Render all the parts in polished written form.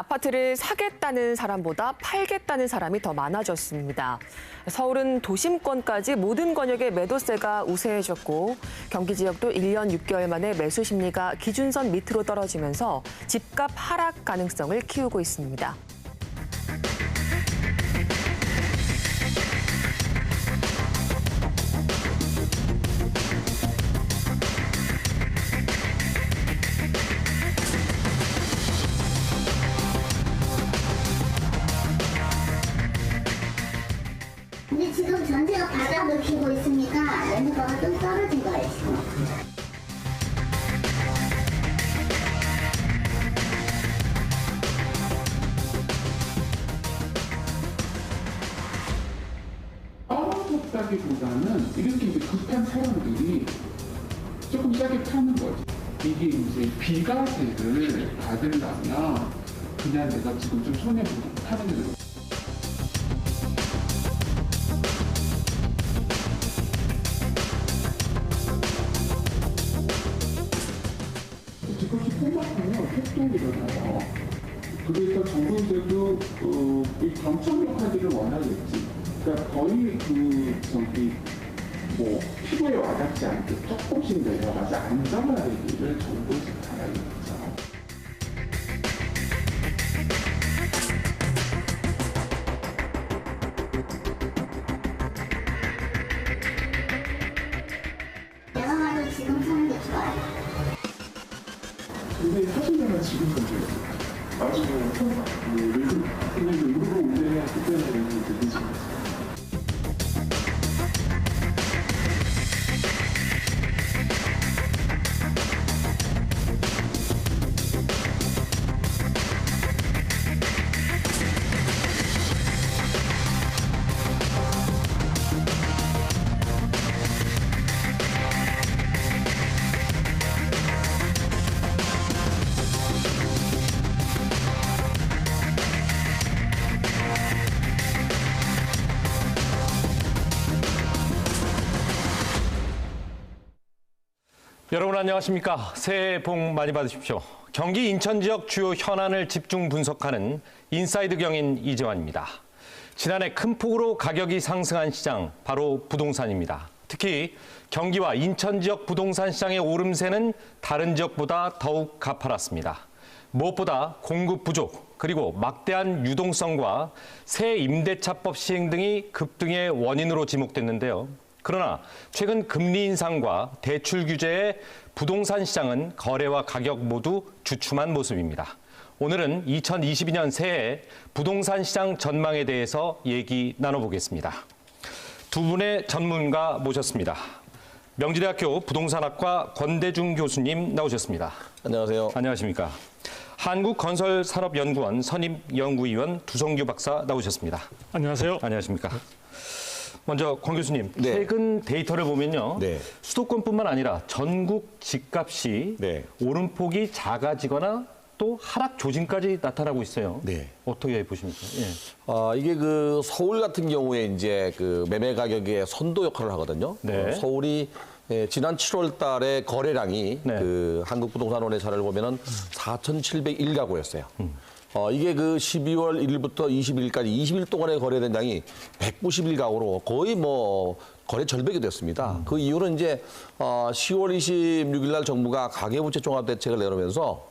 아파트를 사겠다는 사람보다 팔겠다는 사람이 더 많아졌습니다. 서울은 도심권까지 모든 권역의 매도세가 우세해졌고 경기 지역도 1년 6개월 만에 매수 심리가 기준선 밑으로 떨어지면서 집값 하락 가능성을 키우고 있습니다. 근데 지금 전세가 바닥을 키고 있으니까 매물가가 좀 떨어진 거예요, 지금. 떨어졌다기보다는 이렇게 이제 급한 사람들이 조금 싸게 파는 거지. 이게 이제 비과세를 받으려면 그냥 내가 지금 좀 손해보고 파는 게 그것이 폭락하면 폭동이 일어나요. 그러니까 정부에서도 이 경청 역할들을 원하겠지. 그러니까 거의 피부에 와닿지 않게 조금씩 내려가서 안정화되기를 정부에서 바라겠죠. 내가 봐도 지금 사는 게 좋아요. 근데 사실은 지금 문제예요. 나중에 그냥 일부러 운전해야 때문에 되게 지금. 여러분 안녕하십니까? 새해 복 많이 받으십시오. 경기 인천 지역 주요 현안을 집중 분석하는 인사이드 경인 이재환입니다. 지난해 큰 폭으로 가격이 상승한 시장, 바로 부동산입니다. 특히 경기와 인천 지역 부동산 시장의 오름세는 다른 지역보다 더욱 가파랐습니다. 무엇보다 공급 부족, 그리고 막대한 유동성과 새 임대차법 시행 등이 급등의 원인으로 지목됐는데요. 그러나 최근 금리 인상과 대출 규제에 부동산 시장은 거래와 가격 모두 주춤한 모습입니다. 오늘은 2022년 새해 부동산 시장 전망에 대해서 얘기 나눠보겠습니다. 두 분의 전문가 모셨습니다. 명지대학교 부동산학과 권대중 교수님 나오셨습니다. 안녕하세요. 안녕하십니까. 한국건설산업연구원 선임연구위원 두성규 박사 나오셨습니다. 안녕하세요. 안녕하십니까. 먼저 권 교수님, 네. 최근 데이터를 보면요. 네. 수도권뿐만 아니라 전국 집값이 네. 오름폭이 작아지거나 또 하락 조짐까지 나타나고 있어요. 네. 어떻게 보십니까? 예. 이게 그 서울 같은 경우에 이제 그 매매 가격의 선도 역할을 하거든요. 네. 서울이 지난 7월 달에 거래량이 네. 그 한국부동산원의 자료를 보면은 4,701가구였어요. 이게 그 12월 1일부터 20일까지 20일 동안에 거래된 양이 191가구로 거의 뭐 거래 절벽이 됐습니다. 그 이유는 이제 10월 26일 날 정부가 가계부채 종합대책을 내놓으면서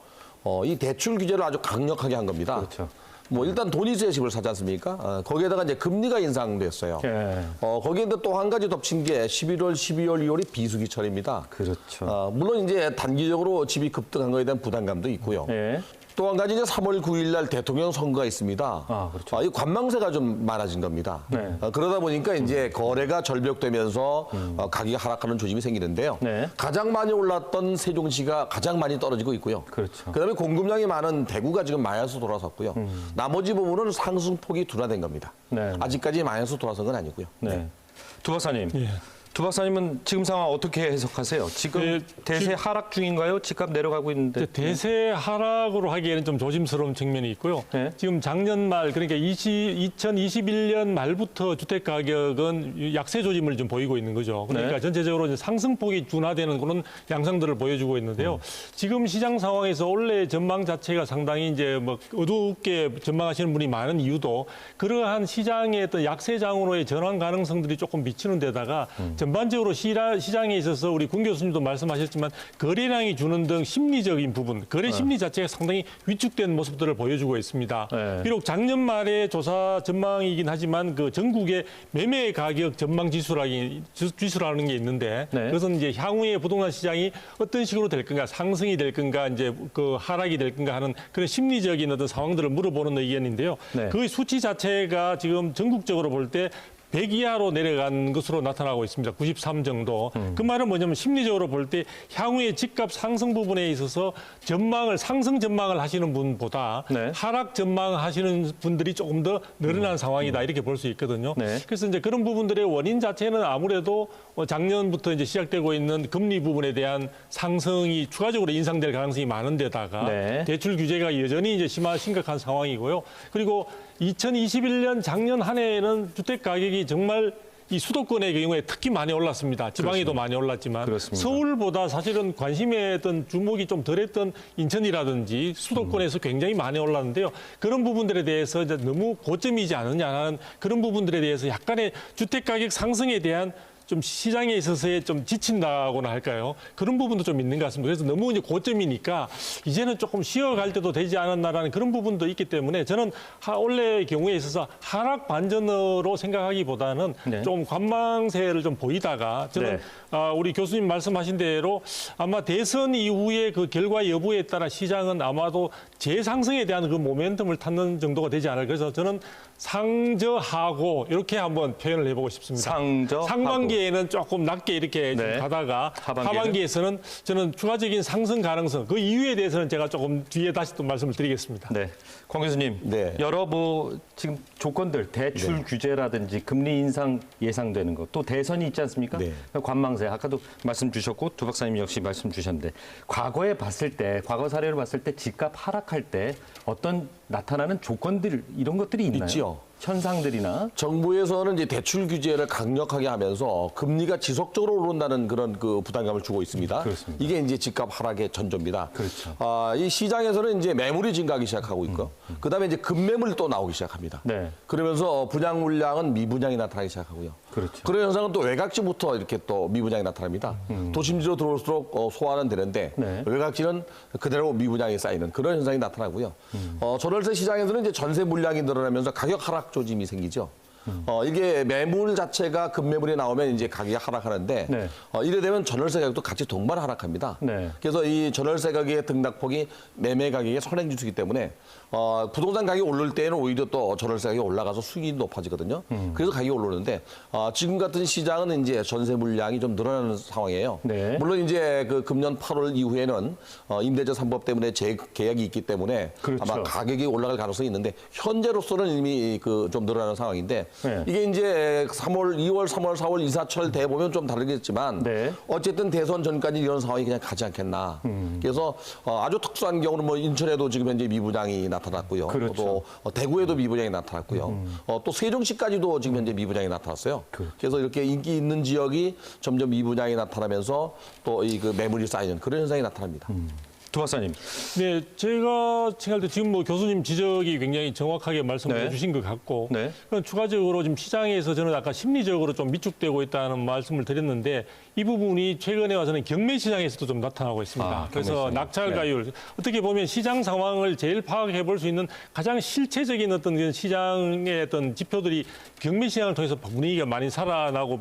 이 대출 규제를 아주 강력하게 한 겁니다. 그렇죠. 뭐 일단 돈 있어야 집을 사지 않습니까? 거기에다가 이제 금리가 인상됐어요. 예. 거기에 또 한 가지 덮친 게 11월, 12월, 2월이 비수기철입니다. 그렇죠. 물론 이제 단기적으로 집이 급등한 거에 대한 부담감도 있고요. 예. 또 한 가지 이제 3월 9일 날 대통령 선거가 있습니다. 그렇죠. 이 관망세가 좀 많아진 겁니다. 네. 그러다 보니까 이제 거래가 절벽되면서 가격이 하락하는 조짐이 생기는데요. 네. 가장 많이 올랐던 세종시가 가장 많이 떨어지고 있고요. 그렇죠. 그다음에 공급량이 많은 대구가 지금 마이너스 돌아섰고요. 나머지 부분은 상승폭이 둔화된 겁니다. 네. 아직까지 마이너스 돌아선 건 아니고요. 네. 두 박사님, 예. 두 박사님은 지금 상황 어떻게 해석하세요? 지금 네, 대세 하락 중인가요? 집값 내려가고 있는데. 대세 하락으로 하기에는 좀 조심스러운 측면이 있고요. 네. 지금 작년 말 그러니까 2021년 말부터 주택 가격은 약세 조짐을 좀 보이고 있는 거죠. 그러니까 네. 전체적으로 이제 상승폭이 둔화되는 그런 양상들을 보여주고 있는데요. 지금 시장 상황에서 원래 전망 자체가 상당히 이제 뭐 어둡게 전망하시는 분이 많은 이유도 그러한 시장의 어떤 약세장으로의 전환 가능성들이 조금 비치는 데다가 전반적으로 시장에 있어서 우리 군 교수님도 말씀하셨지만 거래량이 주는 등 심리적인 부분, 거래 심리 자체가 상당히 위축된 모습들을 보여주고 있습니다. 네. 비록 작년 말에 조사 전망이긴 하지만 그 전국의 매매 가격 전망 지수라는 게 있는데 네. 그것은 이제 향후에 부동산 시장이 어떤 식으로 될 건가, 상승이 될 건가, 이제 그 하락이 될 건가 하는 그런 심리적인 어떤 상황들을 물어보는 의견인데요. 네. 그 수치 자체가 지금 전국적으로 볼 때 100 이하로 내려간 것으로 나타나고 있습니다. 93 정도. 그 말은 뭐냐면 심리적으로 볼 때 향후의 집값 상승 부분에 있어서 상승 전망을 하시는 분보다 네. 하락 전망하시는 분들이 조금 더 늘어난 상황이다 이렇게 볼 수 있거든요. 네. 그래서 이제 그런 부분들의 원인 자체는 아무래도 작년부터 이제 시작되고 있는 금리 부분에 대한 상승이 추가적으로 인상될 가능성이 많은 데다가 네. 대출 규제가 여전히 이제 심각한 상황이고요. 그리고 2021년 작년 한 해에는 주택 가격이 정말 이 수도권의 경우에 특히 많이 올랐습니다. 지방에도 많이 올랐지만 그렇습니다. 서울보다 사실은 관심의 어떤 주목이 좀 덜했던 인천이라든지 수도권에서 굉장히 많이 올랐는데요. 그런 부분들에 대해서 이제 너무 고점이지 않느냐는 그런 부분들에 대해서 약간의 주택 가격 상승에 대한 좀 시장에 있어서의 좀 지친다고나 할까요? 그런 부분도 좀 있는 것 같습니다. 그래서 너무 이제 고점이니까 이제는 조금 쉬어갈 때도 되지 않았나라는 그런 부분도 있기 때문에 저는 원래의 경우에 있어서 하락 반전으로 생각하기보다는 네. 좀 관망세를 좀 보이다가 저는 네. 우리 교수님 말씀하신 대로 아마 대선 이후의 그 결과 여부에 따라 시장은 아마도 재상승에 대한 그 모멘텀을 타는 정도가 되지 않을까. 그래서 저는 상저하고 이렇게 한번 표현을 해보고 싶습니다. 상반기에는 조금 낮게 이렇게 좀 네. 가다가 하반기에는? 하반기에서는 저는 추가적인 상승 가능성 그 이유에 대해서는 제가 조금 뒤에 다시 또 말씀을 드리겠습니다. 네, 권 교수님, 네. 여러 지금 조건들 대출 규제라든지 금리 인상 예상되는 것, 또 대선이 있지 않습니까? 네. 관망세 아까도 말씀 주셨고 두 박사님 역시 말씀 주셨는데 과거에 봤을 때 과거 사례를 봤을 때 집값 하락할 때 어떤 나타나는 조건들 이런 것들이 있나요? 있지요. 현상들이나 정부에서는 이제 대출 규제를 강력하게 하면서 금리가 지속적으로 오른다는 그런 그 부담감을 주고 있습니다. 그렇습니다. 이게 이제 집값 하락의 전조입니다. 그렇죠. 이 시장에서는 이제 매물이 증가하기 시작하고 있고, 그다음에 이제 급매물이 또 나오기 시작합니다. 네. 그러면서 분양 물량은 미분양이 나타나기 시작하고요. 그렇죠. 그런 현상은 또 외곽지부터 이렇게 또 미분양이 나타납니다. 도심지로 들어올수록 소화는 되는데 네. 외곽지는 그대로 미분양이 쌓이는 그런 현상이 나타나고요. 전월세 시장에서는 이제 전세 물량이 늘어나면서 가격 하락 조짐이 생기죠. 이게 매물 자체가 급매물이 나오면 이제 가격이 하락하는데 네. 이래 되면 전월세 가격도 같이 동반 하락합니다. 네. 그래서 이 전월세 가격의 등락폭이 매매 가격의 선행지수이기 때문에 부동산 가격이 오를 때에는 오히려 또 전월세 가격이 올라가서 수익이 높아지거든요. 그래서 가격이 오르는데 지금 같은 시장은 이제 전세 물량이 좀 늘어나는 상황이에요. 네. 물론 이제 그 금년 8월 이후에는 임대차 3법 때문에 재계약이 있기 때문에 그렇죠. 아마 가격이 올라갈 가능성이 있는데 현재로서는 이미 그 좀 늘어나는 상황인데 네. 이게 이제 2월, 3월, 4월 이사철 돼 보면 좀 다르겠지만 네. 어쨌든 대선 전까지 이런 상황이 그냥 가지 않겠나. 그래서 아주 특수한 경우는 뭐 인천에도 지금 현재 미분양이 나타났고요. 그렇죠. 또 대구에도 미분양이 나타났고요. 또 세종시까지도 지금 현재 미분양이 나타났어요. 그래서 이렇게 인기 있는 지역이 점점 미분양이 나타나면서 또 이 그 매물이 쌓이는 그런 현상이 나타납니다. 두 박사님. 네, 제가 생각할 때 지금 뭐 교수님 지적이 굉장히 정확하게 말씀을 네. 해주신 것 같고, 네. 그럼 추가적으로 지금 시장에서 저는 아까 심리적으로 좀 위축되고 있다는 말씀을 드렸는데 이 부분이 최근에 와서는 경매 시장에서도 좀 나타나고 있습니다. 그래서 경매 시장. 낙찰가율 어떻게 보면 시장 상황을 제일 파악해 볼 수 있는 가장 실체적인 어떤 그런 시장의 어떤 지표들이 경매 시장을 통해서 분위기가 많이 살아나고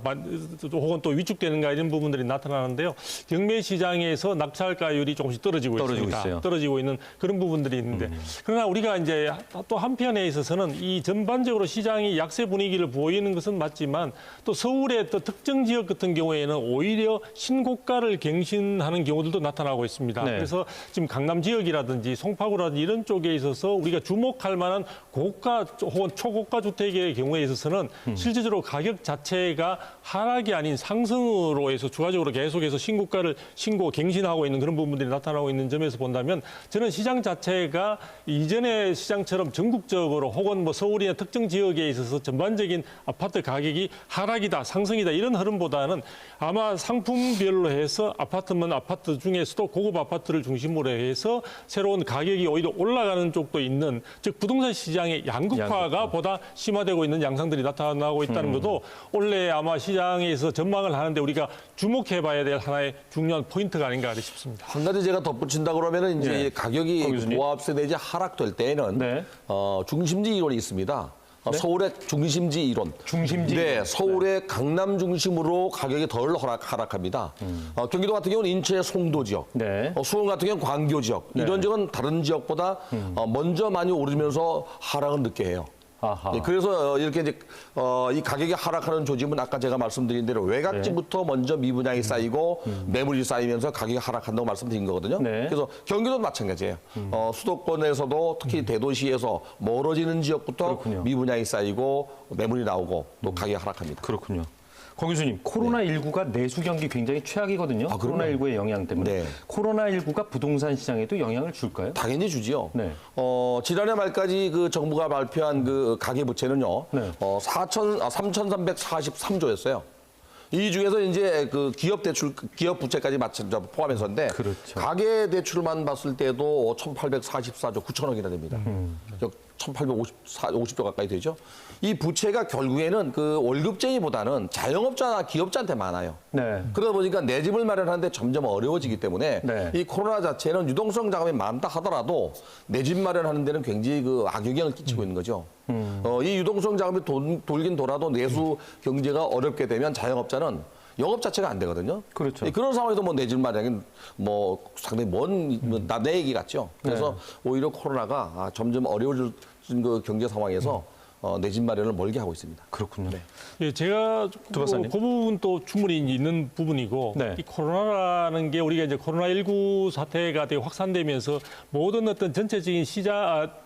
혹은 또 위축되는가 이런 부분들이 나타나는데요. 경매 시장에서 낙찰가율이 조금씩 떨어지고 떨어지고 있습니다. 있어요. 떨어지고 있는 그런 부분들이 있는데 그러나 우리가 이제 또 한편에 있어서는 이 전반적으로 시장이 약세 분위기를 보이는 것은 맞지만 또 서울의 또 특정 지역 같은 경우에는 오히려 신고가를 갱신하는 경우들도 나타나고 있습니다. 네. 그래서 지금 강남 지역이라든지 송파구라든지 이런 쪽에 있어서 우리가 주목할 만한 고가 혹은 초고가 주택의 경우에 있어서는 실질적으로 가격 자체가 하락이 아닌 상승으로 해서 추가적으로 계속해서 신고 갱신하고 있는 그런 부분들이 나타나고 있는 점에서 본다면 저는 시장 자체가 이전의 시장처럼 전국적으로 혹은 뭐 서울이나 특정 지역에 있어서 전반적인 아파트 가격이 하락이다, 상승이다 이런 흐름보다는 아마 상품별로 해서 아파트면 아파트 중에서도 고급 아파트를 중심으로 해서 새로운 가격이 오히려 올라가는 쪽도 있는 즉 부동산 시장의 양극화가 보다 심화되고 있는 양상들이 나타나고 있다는 것도 올해 아마 시장에서 전망을 하는데 우리가 주목해봐야 될 하나의 중요한 포인트가 아닌가 싶습니다. 한 가지 제가 덧붙인다 그러면은 이제 네. 가격이 고압세 내지 하락될 때에는 네. 중심지 이론이 있습니다. 서울의 중심지 이론. 중심지 네, 이론. 서울의 강남 중심으로 가격이 덜 하락합니다. 경기도 같은 경우는 인체 송도 지역, 네. 수원 같은 경우는 광교 지역. 이런 지역은 다른 지역보다 먼저 많이 오르면서 하락을 늦게 해요. 아하. 네, 그래서 이렇게 이제 이 가격이 하락하는 조짐은 아까 제가 말씀드린 대로 외곽지부터 먼저 미분양이 쌓이고 매물이 쌓이면서 가격이 하락한다고 말씀드린 거거든요. 네. 그래서 경기도 마찬가지예요. 수도권에서도 특히 대도시에서 멀어지는 지역부터 그렇군요. 미분양이 쌓이고 매물이 나오고 또 가격이 하락합니다. 그렇군요. 권 교수님, 코로나19가 내수 경기 굉장히 최악이거든요. 아, 그럼요. 코로나19의 영향 때문에. 네. 코로나19가 부동산 시장에도 영향을 줄까요? 당연히 주지요. 네. 지난해 말까지 그 정부가 발표한 그 가계부채는요, 네. 3,343조였어요. 이 중에서 이제 그 기업 대출, 기업 부채까지 포함해서인데, 그렇죠. 가계 대출만 봤을 때도 1,844조 9천억이나 됩니다. 1,850조 가까이 되죠. 이 부채가 결국에는 그 월급쟁이보다는 자영업자나 기업자한테 많아요. 네. 그러다 보니까 내 집을 마련하는데 점점 어려워지기 때문에 네. 이 코로나 자체는 유동성 자금이 많다 하더라도 내 집 마련하는 데는 굉장히 그 악영향을 끼치고 있는 거죠. 이 유동성 자금이 돌긴 돌아도 내수 경제가 어렵게 되면 자영업자는 영업 자체가 안 되거든요. 그렇죠. 그런 상황에서 뭐 내 집 마련이 뭐 상당히 먼 내 얘기 같죠. 그래서 오히려 코로나가 점점 어려워진 그 경제 상황에서 내 집 마련을 멀게 하고 있습니다. 그렇군요. 예, 제가 두 박사님. 그 부분 또 충분히 있는 부분이고 네. 이 코로나라는 게 우리가 이제 코로나19 사태가 되게 확산되면서 모든 어떤 전체적인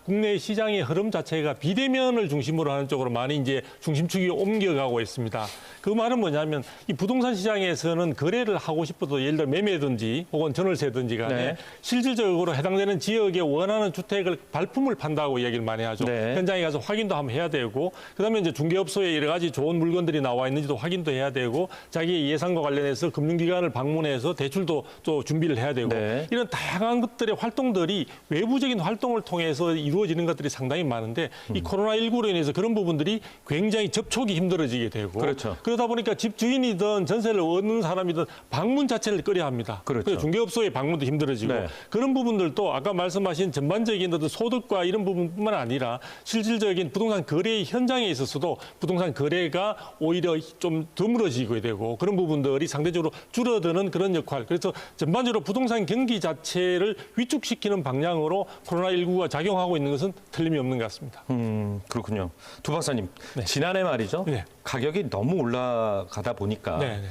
국내 시장의 흐름 자체가 비대면을 중심으로 하는 쪽으로 많이 이제 중심축이 옮겨가고 있습니다. 그 말은 뭐냐면 이 부동산 시장에서는 거래를 하고 싶어도 예를 들어 매매든지 혹은 전월세든지 간에 네. 실질적으로 해당되는 지역에 원하는 주택을 발품을 판다고 이야기를 많이 하죠. 네. 현장에 가서 확인도 한번 해야 되고 그다음에 이제 중개업소에 여러 가지 좋은 물건들이 나와 있는지도 확인도 해야 되고 자기 예산과 관련해서 금융기관을 방문해서 대출도 또 준비를 해야 되고 네. 이런 다양한 것들의 활동들이 외부적인 활동을 통해서 이루어지는 것들이 상당히 많은데 이 코로나19로 인해서 그런 부분들이 굉장히 접촉이 힘들어지게 되고 그렇죠. 그러다 보니까 집 주인이든 전세를 얻는 사람이든 방문 자체를 꺼려 합니다. 그렇죠. 그래서 중개업소의 방문도 힘들어지고 네. 그런 부분들도 아까 말씀하신 전반적인 어떤 소득과 이런 부분뿐만 아니라 실질적인 부동산 거래 현장에 있어서도 부동산 거래가 오히려 좀 드물어지게 되고 그런 부분들이 상대적으로 줄어드는 그런 역할. 그래서 전반적으로 부동산 경기 자체를 위축시키는 방향으로 코로나19가 작용하고 있는 것은 틀림이 없는 것 같습니다. 그렇군요. 두 박사님, 지난해 말이죠. 네. 가격이 너무 올라가다 보니까 네, 네.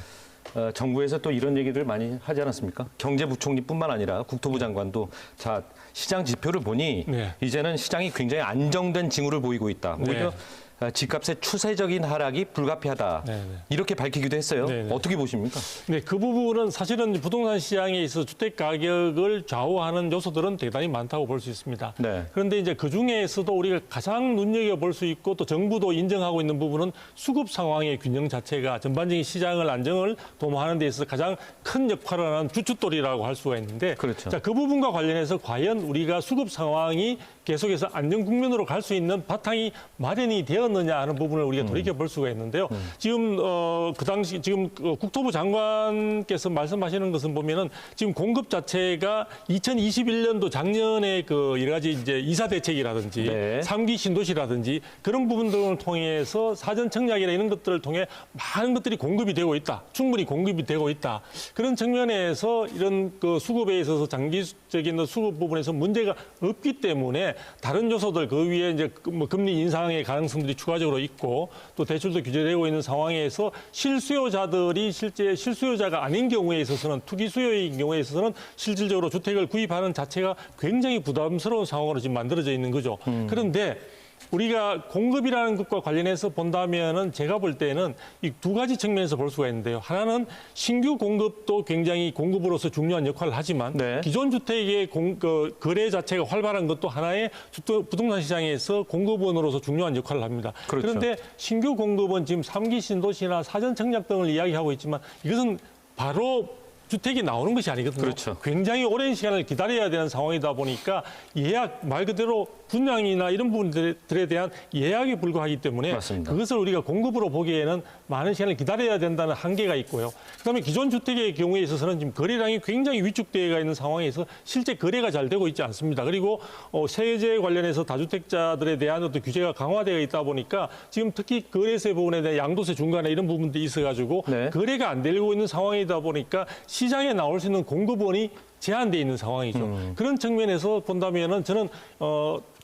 정부에서 또 이런 얘기들 많이 하지 않았습니까? 경제부총리뿐만 아니라 국토부 장관도 자 시장 지표를 보니 네. 이제는 시장이 굉장히 안정된 징후를 보이고 있다. 오히려 집값의 추세적인 하락이 불가피하다. 네, 네. 이렇게 밝히기도 했어요. 네, 네. 어떻게 보십니까? 네, 그 부분은 사실은 부동산 시장에 있어 주택 가격을 좌우하는 요소들은 대단히 많다고 볼 수 있습니다. 네. 그런데 이제 그 중에서도 우리가 가장 눈여겨볼 수 있고 또 정부도 인정하고 있는 부분은 수급 상황의 균형 자체가 전반적인 시장을 안정을 도모하는 데 있어서 가장 큰 역할을 하는 주춧돌이라고 할 수가 있는데 그렇죠. 자, 그 부분과 관련해서 과연 우리가 수급 상황이 계속해서 안정 국면으로 갈 수 있는 바탕이 마련이 되어 되었느냐 하는 부분을 우리가 돌이켜 볼 수가 있는데요. 지금 그 당시 지금 국토부 장관께서 말씀하시는 것은 보면은 지금 공급 자체가 2021년도 작년에 그 여러 가지 이제 이사 대책이라든지 네. 3기 신도시라든지 그런 부분들을 통해서 사전 청약이나 이런 것들을 통해 많은 것들이 공급이 되고 있다. 충분히 공급이 되고 있다. 그런 측면에서 이런 그 수급에 있어서 장기적인 수급 부분에서 문제가 없기 때문에 다른 요소들 그 위에 이제 뭐 금리 인상의 가능성들이 추가적으로 있고 또 대출도 규제되고 있는 상황에서 실수요자들이 실제 실수요자가 아닌 경우에 있어서는 투기 수요인 경우에 있어서는 실질적으로 주택을 구입하는 자체가 굉장히 부담스러운 상황으로 지금 만들어져 있는 거죠. 그런데 우리가 공급이라는 것과 관련해서 본다면은 제가 볼 때는 이 두 가지 측면에서 볼 수가 있는데요. 하나는 신규 공급도 굉장히 공급으로서 중요한 역할을 하지만 네. 기존 주택의 거래 자체가 활발한 것도 하나의 부동산 시장에서 공급원으로서 중요한 역할을 합니다. 그렇죠. 그런데 신규 공급은 지금 3기 신도시나 사전 청약 등을 이야기하고 있지만 이것은 바로 주택이 나오는 것이 아니거든요. 그렇죠. 굉장히 오랜 시간을 기다려야 되는 상황이다 보니까 예약 말 그대로 분양이나 이런 부분들에 대한 예약에 불과하기 때문에 맞습니다. 그것을 우리가 공급으로 보기에는 많은 시간을 기다려야 된다는 한계가 있고요. 그다음에 기존 주택의 경우에 있어서는 지금 거래량이 굉장히 위축되어 있는 상황에서 실제 거래가 잘 되고 있지 않습니다. 그리고 세제 관련해서 다주택자들에 대한 어떤 규제가 강화되어 있다 보니까 지금 특히 거래세 부분에 대한 양도세 중간에 이런 부분들이 있어가지고 네. 거래가 안 되고 있는 상황이다 보니까 시장에 나올 수 있는 공급원이 제한되어 있는 상황이죠. 그런 측면에서 본다면은 저는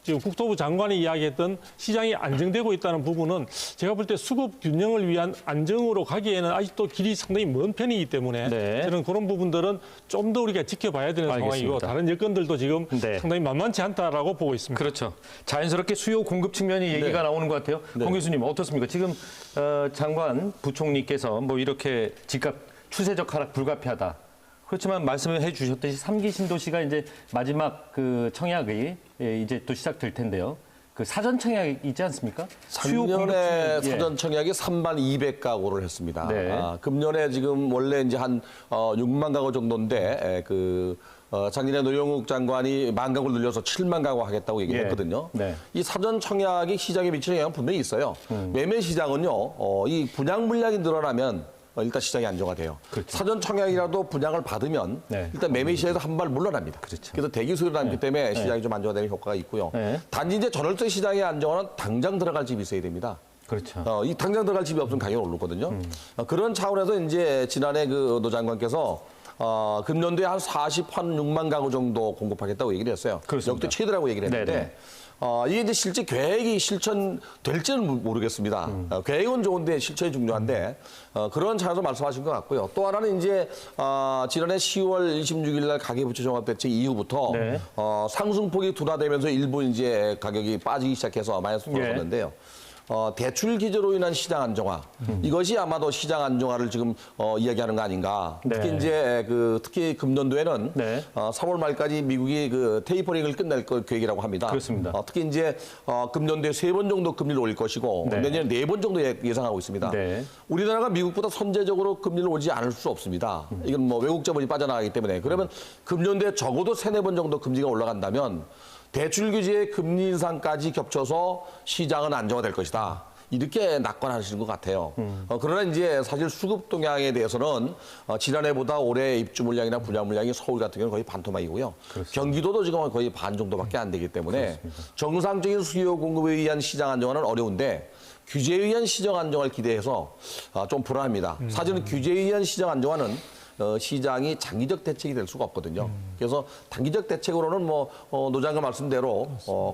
지금 국토부 장관이 이야기했던 시장이 안정되고 있다는 부분은 제가 볼 때 수급 균형을 위한 안정으로 가기에는 아직도 길이 상당히 먼 편이기 때문에 네. 저는 그런 부분들은 좀 더 우리가 지켜봐야 되는 알겠습니다. 상황이고 다른 여건들도 지금 네. 상당히 만만치 않다라고 보고 있습니다. 그렇죠. 자연스럽게 수요 공급 측면이 얘기가 나오는 것 같아요. 권 교수님 어떻습니까? 지금 장관 부총리께서 뭐 이렇게 집값 추세적 하락 불가피하다. 그렇지만 말씀을 해주셨듯이 3기 신도시가 이제 마지막 그 청약이 이제 또 시작될 텐데요. 그 사전 청약이 있지 않습니까? 수요 공급 작년에 측면, 사전 청약이 3만 200가구를 했습니다. 네. 금년에 지금 원래 이제 한 6만 가구 정도인데 작년에 노영욱 장관이 1만 가구를 늘려서 7만 가구 하겠다고 얘기를 예. 했거든요. 네. 이 사전 청약이 시장에 미치는 영향은 분명히 있어요. 매매 시장은요, 이 분양 물량이 늘어나면 일단 시장이 안정화돼요. 그렇죠. 사전 청약이라도 분양을 받으면 네. 일단 매매 시장에서 한 발 물러납니다. 그렇죠. 그래서 대기 수요가 남기 때문에 시장이 좀 안정화되는 효과가 있고요. 네. 단지 이제 전월세 시장의 안정화는 당장 들어갈 집이 있어야 됩니다. 그렇죠. 이 당장 들어갈 집이 없으면 가격이 오르거든요. 그런 차원에서 이제 지난해 그 노 장관께서 금년도에 한 46만 가구 정도 공급하겠다고 얘기를 했어요. 그렇습니다. 역대 최대라고 얘기를 했는데 네네. 이게 이제 실제 계획이 실천될지는 모르겠습니다. 계획은 좋은데 실천이 중요한데 그런 차원에서 말씀하신 것 같고요. 또 하나는 이제 지난해 10월 26일 날 가계부채 종합대책 이후부터 네. 상승폭이 둔화되면서 일부 이제 가격이 빠지기 시작해서 마이너스로 돌아섰는데요. 대출 기저로 인한 시장 안정화 이것이 아마도 시장 안정화를 지금 이야기하는 거 아닌가. 네. 특히 이제 특히 금년도에는 네. 3월 말까지 미국이 그 테이퍼링을 끝낼 계획이라고 합니다. 그렇습니다. 특히 이제 금년도에 3번 정도 금리를 올릴 것이고 네. 내년에 4번 정도 예상하고 있습니다. 네. 우리나라가 미국보다 선제적으로 금리를 올리지 않을 수 없습니다. 이건 뭐 외국 자본이 빠져나가기 때문에 그러면 금년도에 적어도 3-4번 정도 금리가 올라간다면 대출 규제의 금리 인상까지 겹쳐서 시장은 안정화될 것이다. 이렇게 낙관하시는 것 같아요. 그러나 이제 사실 수급 동향에 대해서는 지난해보다 올해 입주 물량이나 분양 물량이 서울 같은 경우는 거의 반토막이고요. 경기도도 지금 거의 반 정도밖에 안 되기 때문에 정상적인 수요 공급에 의한 시장 안정화는 어려운데 규제에 의한 시장 안정화를 기대해서 좀 불안합니다. 사실은 규제에 의한 시장 안정화는 시장이 장기적 대책이 될 수가 없거든요. 그래서 단기적 대책으로는 노 장관 말씀대로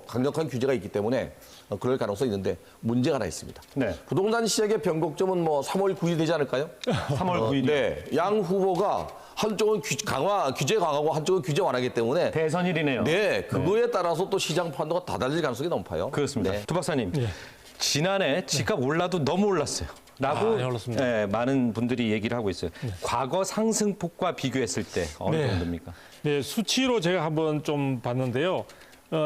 강력한 규제가 있기 때문에 그럴 가능성이 있는데 문제가 하나 있습니다. 네. 부동산 시장의 변곡점은 3월 9일 되지 않을까요? 3월 9일이요. 네. 양 후보가 한쪽은 규제 강하고 한쪽은 규제 완화하기 때문에 대선일이네요. 네, 그거에 따라서 또 시장 판도가 다 달릴 가능성이 높아요. 그렇습니다. 네. 두 박사님, 지난해 집값 올라도 너무 올랐어요. 라고 네, 올랐습니다. 많은 분들이 얘기를 하고 있어요. 과거 상승폭과 비교했을 때 어느 네. 정도입니까? 네, 수치로 제가 한번 좀 봤는데요.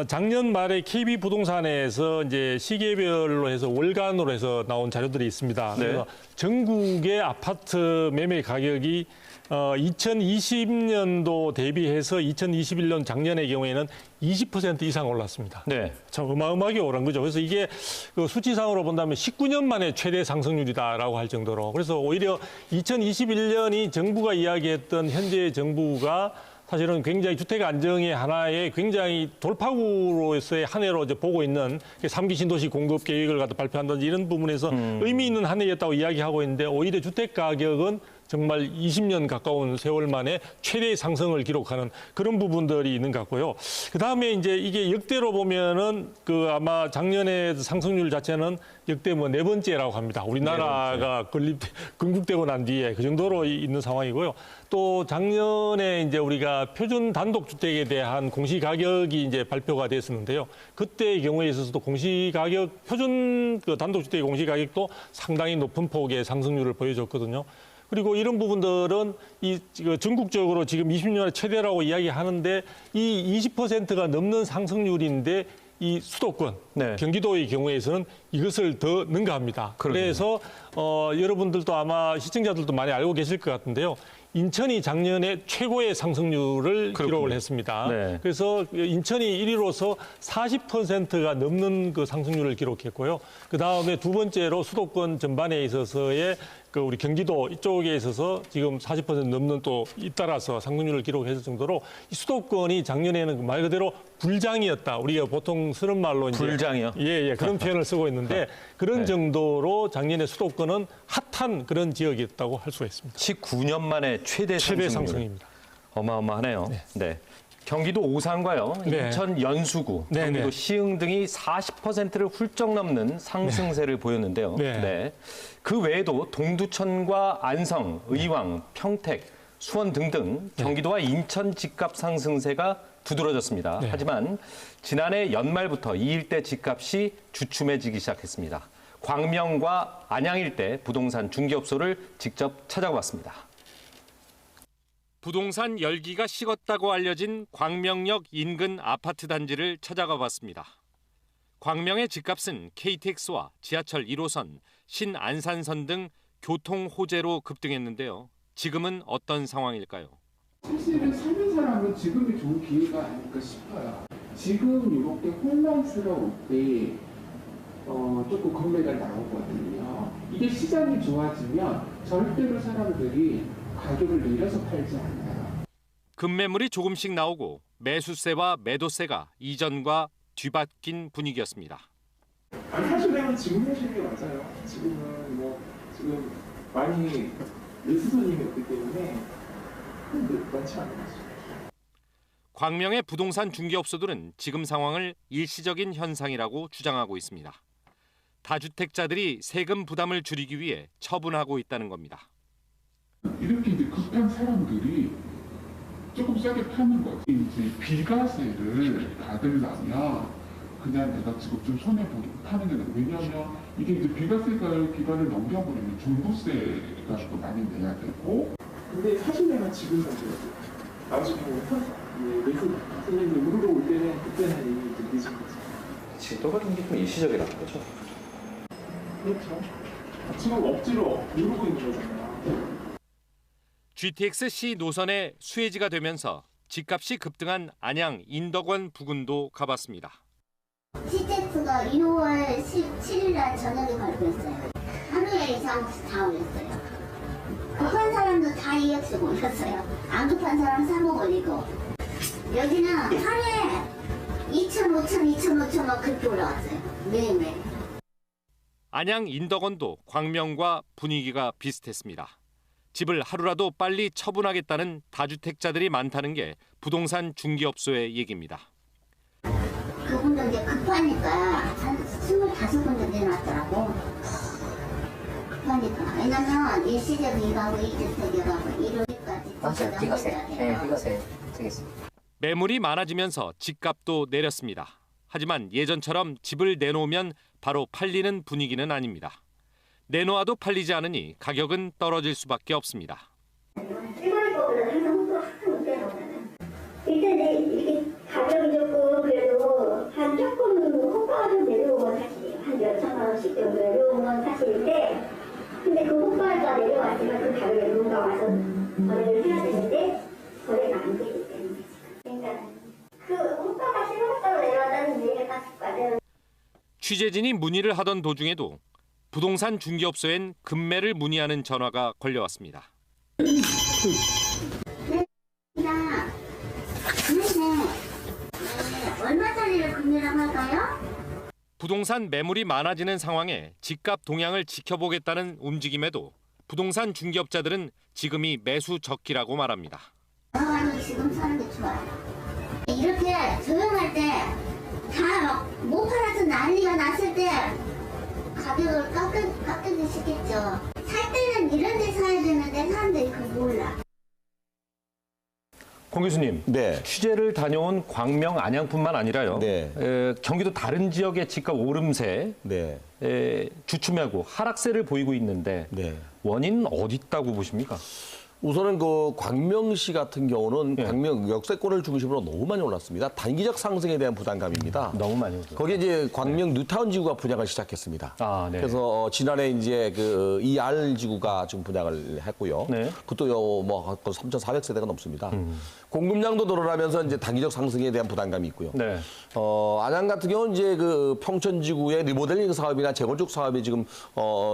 작년 말에 KB 부동산에서 이제 시계별로 해서 월간으로 해서 나온 자료들이 있습니다. 네. 그래서 전국의 아파트 매매 가격이 2020년도 대비해서 2021년 작년의 경우에는 20% 이상 올랐습니다. 네. 참 어마어마하게 오른 거죠. 그래서 이게 그 수치상으로 본다면 19년 만에 최대 상승률이다라고 할 정도로. 그래서 오히려 2021년이 정부가 이야기했던 현재 정부가 사실은 굉장히 주택 안정의 하나의 굉장히 돌파구로서의 한 해로 이제 보고 있는 3기 신도시 공급 계획을 갖다 발표한다든지 이런 부분에서 의미 있는 한 해였다고 이야기하고 있는데 오히려 주택 가격은 정말 20년 가까운 세월 만에 최대의 상승을 기록하는 그런 부분들이 있는 것 같고요. 그다음에 이제 이게 역대로 보면은 그 아마 작년에 상승률 자체는 역대 뭐 네 번째라고 합니다. 우리나라가 건국되고 난 뒤에 그 정도로 있는 상황이고요. 또 작년에 이제 우리가 표준 단독주택에 대한 공시가격이 이제 발표가 됐었는데요. 그때의 경우에 있어서도 공시가격, 표준 그 단독주택의 공시가격도 상당히 높은 폭의 상승률을 보여줬거든요. 그리고 이런 부분들은 전국적으로 지금 20년의 최대라고 이야기하는데 이 20%가 넘는 상승률인데 이 수도권, 네. 경기도의 경우에서는 이것을 더 능가합니다. 그러게요. 그래서 여러분들도 아마 시청자들도 많이 알고 계실 것 같은데요. 인천이 작년에 최고의 상승률을 기록을 했습니다. 네. 그래서 인천이 1위로서 40%가 넘는 그 상승률을 기록했고요. 그 다음에 두 번째로 수도권 전반에 있어서의 그 우리 경기도 이쪽에 있어서 지금 40% 넘는 또 잇따라서 상승률을 기록했을 정도로 이 수도권이 작년에는 말 그대로 불장이었다. 우리가 보통 쓰는 말로 이제 불장이요? 예, 그런 표현을 쓰고 있는데 그런 네. 정도로 작년에 수도권은 핫한 그런 지역이었다고 할 수가 있습니다. 19년 만에 최대 상승입니다. 어마어마하네요. 네. 경기도 오산과요, 네. 인천 연수구, 네, 경기도 네. 시흥 등이 40%를 훌쩍 넘는 상승세를 보였는데요. 네. 그 외에도 동두천과 안성, 의왕, 평택, 수원 등등 경기도와 인천 집값 상승세가 두드러졌습니다. 네. 하지만 지난해 연말부터 이 일대 집값이 주춤해지기 시작했습니다. 광명과 안양 일대 부동산 중개업소를 직접 찾아봤습니다. 부동산 열기가 식었다고 알려진 광명역 인근 아파트 단지를 찾아가 봤습니다. 광명의 집값은 KTX와 지하철 1호선, 신안산선 등 교통 호재로 급등했는데요. 지금은 어떤 상황일까요? 사실은 사는 사람은 지금이 좋은 기회가 아닐까 싶어요. 지금 이렇게 혼란스러울 때 조금 금매가 나오거든요. 이게 시장이 좋아지면 절대로 사람들이 가격을 내려서 팔지 않아요. 급매물이 조금씩 나오고 매수세와 매도세가 이전과 뒤바뀐 분위기였습니다. 아니 사실은 지금 하시는 게 맞아요. 지금은 지금 많이 매수 손님이 없기 때문에 많지 않아요. 광명의 부동산 중개업소들은 지금 상황을 일시적인 현상이라고 주장하고 있습니다. 다주택자들이 세금 부담을 줄이기 위해 처분하고 있다는 겁니다. 이렇게 이제 급한 사람들이 조금 싸게 파는 거지. 이제 비과세를 받으려면 그냥 내가 지금 좀 손해보고 파는 게 나아요. 왜냐하면 이게 이제 비과세가 기간을 넘겨버리면 종부세가 또 많이 내야 되고. 근데 사실 내가 지금 나중에 매수 손님이 우르르 올 때는 그때는 이미 늦은 거죠. 지금 똑같은 게 좀 일시적이라는 거죠? 그렇죠. 지금 억지로 누르고 있는 거잖아요. GTX-C 노선의 수혜지가 되면서 집값이 급등한 안양 인덕원 부근도 가봤습니다. CTX가 2월 17일 날 저녁에 발표했어요. 하루에 이상 다 올렸어요. 급한 사람도 다 2억씩 올렸어요. 안 급한 사람은 3억 올리고. 여기는 하루에 2천, 5천, 2천, 5천 막 그렇게 올라왔어요. 매일매일. 안양 인덕원도 광명과 분위기가 비슷했습니다. 집을 하루라도 빨리 처분하겠다는 다주택자들이 많다는 게 부동산 중개업소의 얘기입니다. 그분도 이제 급하니까 한 25군데 내놨더라고. 급하니까. 왜냐면 일시적이가고 2주택이가고 1월까지 맞아요. 비과세. 네, 비과세 쓰겠습니다. 매물이 많아지면서 집값도 내렸습니다. 하지만 예전처럼 집을 내놓으면 바로 팔리는 분위기는 아닙니다. 내놓아도 팔리지 않으니 가격은 떨어질 수밖에 없습니다. 일반 거보다 항상 못 내놓으면 일단 이게 가격이 조금 그래도 거래가 내려왔으면 그 가격에 누군가 와서 거래를 해야 되는데 거래가 안 되기 때문에 그러니까 그 호가가 15%로 내려왔다는 얘기가 맞아요. 취재진이 문의를 하던 도중에도 부동산 중개업소엔 급매를 문의하는 전화가 걸려왔습니다. 얼마짜리를 금리라고 할까요? 부동산 매물이 많아지는 상황에 집값 동향을 지켜보겠다는 움직임에도 부동산 중개업자들은 지금이 매수 적기라고 말합니다. 나와도 지금 사는 게 좋아요. 이렇게 조용할 때 다 못 팔아서 난리가 났을 때 가격을 깎기 시켰죠. 살 때는 이런 데 사야 되는데 사람들이 그걸 몰라. 공 교수님, 네. 취재를 다녀온 광명, 안양뿐만 아니라요. 네. 경기도 다른 지역의 집값 오름세 네. 주춤하고 하락세를 보이고 있는데 네. 원인은 어디 있다고 보십니까? 우선은 그 광명시 같은 경우는 예. 광명 역세권을 중심으로 너무 많이 올랐습니다. 단기적 상승에 대한 부담감입니다. 너무 많이 오죠. 거기에 이제 광명 뉴타운 지구가 분양을 시작했습니다. 아, 네. 그래서 지난해 이제 그 ER 지구가 지금 분양을 했고요. 네. 그것도 뭐 3,400세대가 넘습니다. 공급량도 늘어나면서 이제 단기적 상승에 대한 부담감이 있고요. 네. 안양 같은 경우는 이제 그 평촌 지구의 리모델링 사업이나 재건축 사업이 지금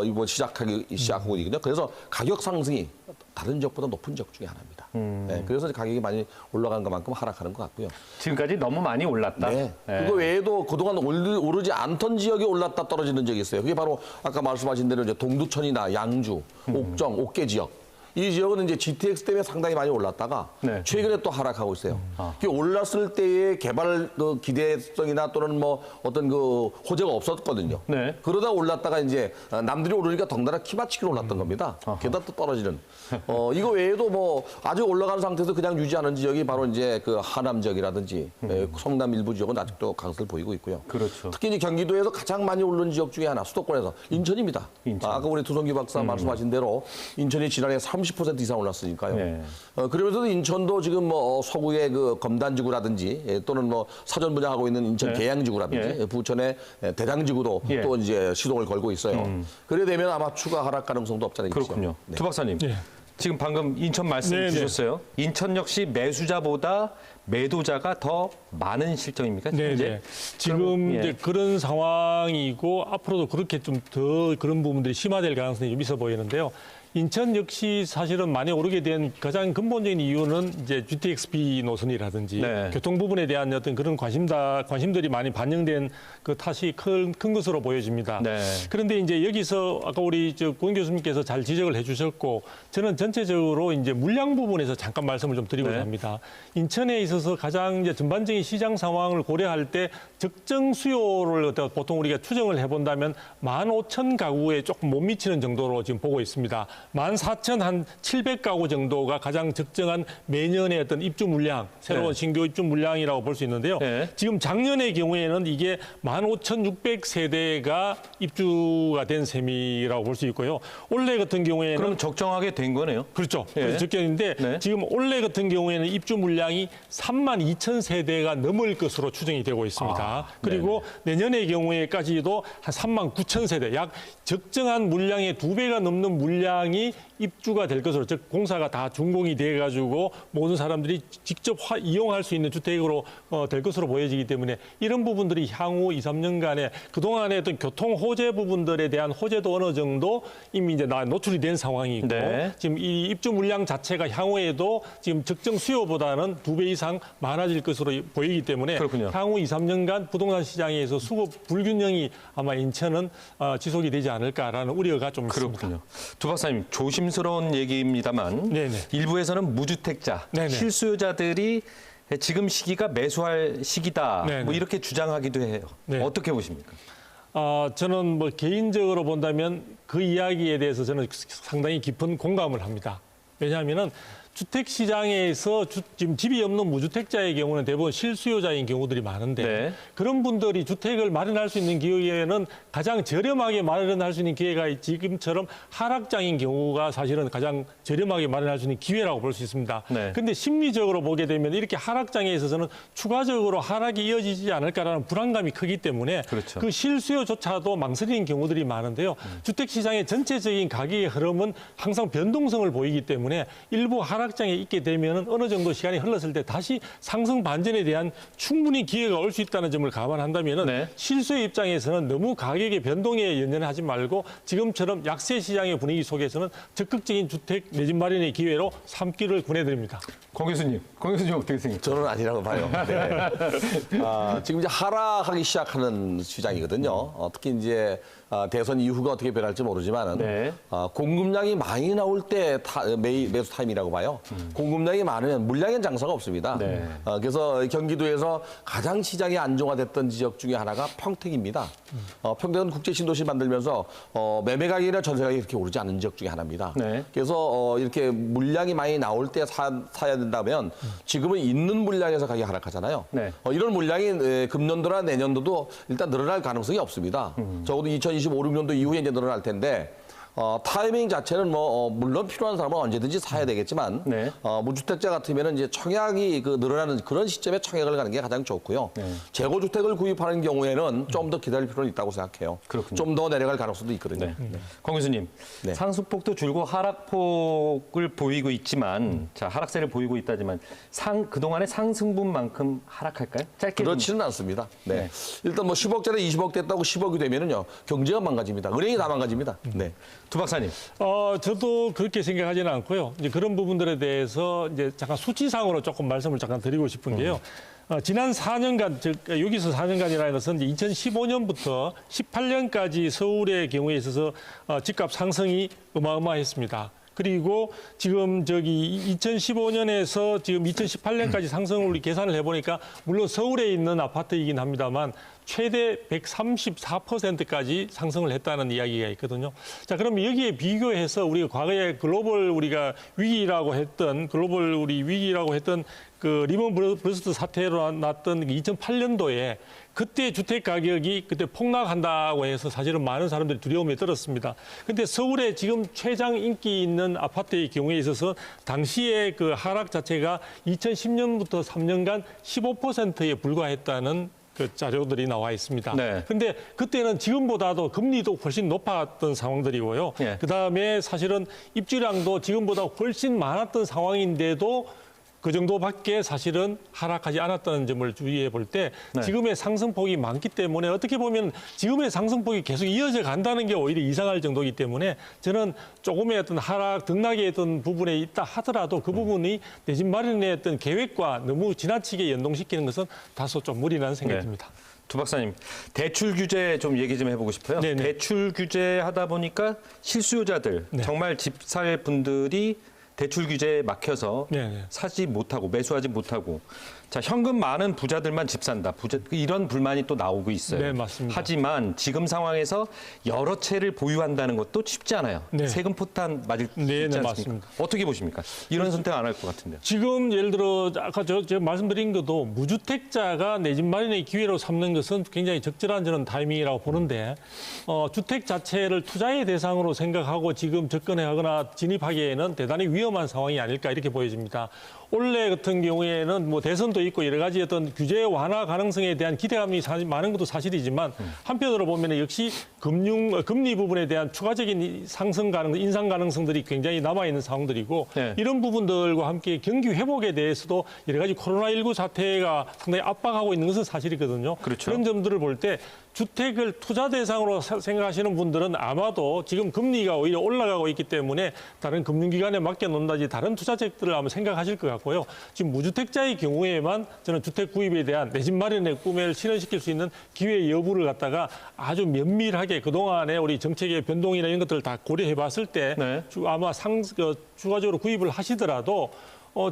이번 시작하고 있거든요. 그래서 가격 상승이 다른 지역보다 높은 지역 중에 하나입니다. 네, 그래서 가격이 많이 올라간 것만큼 하락하는 것 같고요. 지금까지 너무 많이 올랐다. 네. 네. 그거 외에도 그동안 오르지 않던 지역이 올랐다 떨어지는 적이 있어요. 그게 바로 아까 말씀하신 대로 이제 동두천이나 양주, 옥정, 옥계 지역. 이 지역은 이제 GTX 때문에 상당히 많이 올랐다가 네. 최근에 또 하락하고 있어요. 그게 올랐을 때의 개발 그 기대성이나 또는 뭐 어떤 그 호재가 없었거든요. 네. 그러다 올랐다가 이제 남들이 오르니까 덩달아 키맞추기로 올랐던 겁니다. 게다가 또 떨어지는. 이거 외에도 뭐 아직 올라가는 상태에서 그냥 유지하는 지역이 바로 이제 그 하남 지역이라든지 성남 일부 지역은 아직도 강세를 보이고 있고요. 그렇죠. 특히 이제 경기도에서 가장 많이 오른 지역 중에 하나 수도권에서 인천입니다. 인천. 아까 우리 두성기 박사 말씀하신 대로 인천이 지난해 30% 이상 올랐으니까요. 네. 그러면서도 인천도 지금 뭐 서구의 그 검단지구라든지 또는 뭐 사전 분양하고 있는 인천 네. 계양지구라든지 부천의 대장지구도 예. 또 이제 시동을 걸고 있어요. 그래 되면 아마 추가 하락 가능성도 없지 않아 있죠. 그렇군요. 네. 두 박사님. 네. 지금 방금 인천 말씀 네, 주셨어요. 인천 역시 매수자보다 매도자가 더 많은 실정입니까? 네, 현재? 네. 지금 그럼, 예. 이제 그런 상황이고 앞으로도 그렇게 좀 더 그런 부분들이 심화될 가능성이 좀 있어 보이는데요. 인천 역시 사실은 많이 오르게 된 가장 근본적인 이유는 이제 GTX-B 노선이라든지 네. 교통 부분에 대한 어떤 그런 관심들이 많이 반영된 그 탓이 큰 것으로 보여집니다. 네. 그런데 이제 여기서 아까 우리 권 교수님께서 잘 지적을 해주셨고 저는 전체적으로 이제 물량 부분에서 잠깐 말씀을 좀 드리고자 네. 합니다. 인천에 있어서 가장 이제 전반적인 시장 상황을 고려할 때 적정 수요를 보통 우리가 추정을 해본다면 15,000가구에 조금 못 미치는 정도로 지금 보고 있습니다. 14,700가구 정도가 가장 적정한 매년의 어떤 입주 물량, 새로운 네. 신규 입주 물량이라고 볼 수 있는데요. 네. 지금 작년의 경우에는 이게 15,600세대가 입주가 된 셈이라고 볼 수 있고요. 올해 같은 경우에는 그럼 적정하게 된 거네요. 그렇죠. 예. 그래서 적정인데 네. 지금 올해 같은 경우에는 입주 물량이 32,000세대가 넘을 것으로 추정이 되고 있습니다. 그리고 내년의 경우에까지도 한 39,000세대, 약 적정한 물량의 2배가 넘는 물량이 입주가 될 것으로, 즉 공사가 다 준공이 돼가지고 모든 사람들이 직접 이용할 수 있는 주택으로 될 것으로 보여지기 때문에 이런 부분들이 향후 2, 3년간에 그동안의 어떤 교통 호재 부분들에 대한 호재도 어느 정도 이미 이제 노출이 된 상황이고 네. 지금 이 입주 물량 자체가 향후에도 지금 적정 수요보다는 2배 이상 많아질 것으로 보이기 때문에 그렇군요. 향후 2, 3년간 부동산 시장에서 수급 불균형이 아마 인천은 지속이 되지 않을까라는 우려가 좀 있습니다. 그렇군요. 두 박사님, 조심스러운 얘기입니다만 네네. 일부에서는 무주택자, 네네. 실수요자들이 지금 시기가 매수할 시기다. 네네. 뭐 이렇게 주장하기도 해요. 네. 어떻게 보십니까? 저는 뭐 개인적으로 본다면 그 이야기에 대해서 저는 상당히 깊은 공감을 합니다. 왜냐하면은 주택 시장에서 지금 집이 없는 무주택자의 경우는 대부분 실수요자인 경우들이 많은데 네. 그런 분들이 주택을 마련할 수 있는 기회에는 가장 저렴하게 마련할 수 있는 기회가 지금처럼 하락장인 경우가 사실은 가장 저렴하게 마련할 수 있는 기회라고 볼 수 있습니다. 네. 근데 심리적으로 보게 되면 이렇게 하락장에 있어서는 추가적으로 하락이 이어지지 않을까라는 불안감이 크기 때문에 그렇죠. 그 실수요조차도 망설이는 경우들이 많은데요. 주택 시장의 전체적인 가격의 흐름은 항상 변동성을 보이기 때문에 일부 하락장에 있게 되면 어느 정도 시간이 흘렀을 때 다시 상승 반전에 대한 충분히 기회가 올 수 있다는 점을 감안한다면 네. 실수요 입장에서는 너무 가격의 변동에 연연하지 말고 지금처럼 약세 시장의 분위기 속에서는 적극적인 주택 내 집 마련의 기회로 삼기를 권해드립니다. 권 교수님 어떻게 생각하세요? 저는 아니라고 봐요. 네. 지금 이제 하락하기 시작하는 시장이거든요. 특히 이제 대선 이후가 어떻게 변할지 모르지만은 네. 공급량이 많이 나올 때 매수 타임이라고 봐요. 공급량이 많으면 물량엔 장사가 없습니다. 네. 그래서 경기도에서 가장 시장이 안정화됐던 지역 중에 하나가 평택입니다. 평택은 국제 신도시 만들면서 매매 가격이나 전세 가격이 그렇게 오르지 않은 지역 중에 하나입니다. 네. 그래서 이렇게 물량이 많이 나올 때 사야 된다면 지금은 있는 물량에서 가격이 하락하잖아요. 네. 이런 물량이 금년도나 내년도도 일단 늘어날 가능성이 없습니다. 적어도 2025, 6년도 이후에 이제 늘어날 텐데 타이밍 자체는 물론 필요한 사람은 언제든지 사야 되겠지만 네. 무주택자 같으면 이제 청약이 늘어나는 그런 시점에 청약을 가는 게 가장 좋고요. 네. 재고주택을 구입하는 경우에는 좀 더 기다릴 필요는 있다고 생각해요. 그렇군요. 좀 더 내려갈 가능성도 있거든요. 네. 권 교수님, 네. 상승폭도 줄고 하락폭을 보이고 있지만, 자 하락세를 보이고 있다지만 그동안의 상승분만큼 하락할까요? 짧게 그렇지는 않습니다. 네. 일단 10억짜리 20억 됐다고 10억이 되면은요 경제가 망가집니다. 은행이 다 망가집니다. 네. 두 박사님. 저도 그렇게 생각하지는 않고요. 이제 그런 부분들에 대해서 이제 잠깐 수치상으로 조금 말씀을 잠깐 드리고 싶은 게요. 지난 4년간, 즉 여기서 4년간이라는 것은 이제 2015년부터 18년까지 서울의 경우에 있어서 집값 상승이 어마어마했습니다. 그리고 지금 2015년에서 지금 2018년까지 상승을 우리 계산을 해보니까 물론 서울에 있는 아파트이긴 합니다만 최대 134%까지 상승을 했다는 이야기가 있거든요. 자, 그럼 여기에 비교해서 우리가 과거에 글로벌 위기라고 했던 그 리먼 브러스트 사태로 났던 2008년도에 그때 주택 가격이 그때 폭락한다고 해서 사실은 많은 사람들이 두려움에 떨었습니다. 근데 서울에 지금 최장 인기 있는 아파트의 경우에 있어서 당시에 그 하락 자체가 2010년부터 3년간 15%에 불과했다는 그 자료들이 나와 있습니다. 네. 근데 그때는 지금보다도 금리도 훨씬 높았던 상황들이고요. 예. 그다음에 사실은 입주량도 지금보다 훨씬 많았던 상황인데도 그 정도밖에 사실은 하락하지 않았다는 점을 주의해 볼 때 네. 지금의 상승폭이 많기 때문에 어떻게 보면 지금의 상승폭이 계속 이어져 간다는 게 오히려 이상할 정도이기 때문에 저는 조금의 어떤 하락 등락의 어떤 부분에 있다 하더라도 그 부분이 내 집 마련의 어떤 계획과 너무 지나치게 연동시키는 것은 다소 좀 무리라는 생각이 듭니다. 두 박사님, 대출 규제 좀 얘기 좀 해보고 싶어요. 네네. 대출 규제 하다 보니까 실수요자들, 네. 정말 집 살 분들이 대출 규제에 막혀서 네네. 사지 못하고 매수하지 못하고 자 현금 많은 부자들만 집 산다. 이런 불만이 또 나오고 있어요. 네, 맞습니다. 하지만 지금 상황에서 여러 채를 보유한다는 것도 쉽지 않아요. 네. 세금 폭탄 맞을 수 네, 있지 네, 않습니까? 맞습니다. 어떻게 보십니까? 이런 선택 안 할 것 같은데요. 지금 예를 들어 아까 제가 말씀드린 것도 무주택자가 내 집 마련의 기회로 삼는 것은 굉장히 적절한 저는 타이밍이라고 보는데 주택 자체를 투자의 대상으로 생각하고 지금 접근하거나 진입하기에는 대단히 위험한 상황이 아닐까 이렇게 보여집니다. 올해 같은 경우에는 대선도 있고 여러 가지 어떤 규제 완화 가능성에 대한 기대감이 많은 것도 사실이지만 한편으로 보면 역시 금리 부분에 대한 추가적인 인상 가능성들이 굉장히 남아있는 상황들이고 네. 이런 부분들과 함께 경기 회복에 대해서도 여러 가지 코로나19 사태가 상당히 압박하고 있는 것은 사실이거든요. 그렇죠. 그런 점들을 볼 때 주택을 투자 대상으로 생각하시는 분들은 아마도 지금 금리가 오히려 올라가고 있기 때문에 다른 금융기관에 맡겨놓는다지 다른 투자책들을 아마 생각하실 것 같고요. 지금 무주택자의 경우에만 저는 주택 구입에 대한 내 집 마련의 꿈을 실현시킬 수 있는 기회 여부를 갖다가 아주 면밀하게 그동안에 우리 정책의 변동이나 이런 것들을 다 고려해 봤을 때 네. 아마 추가적으로 구입을 하시더라도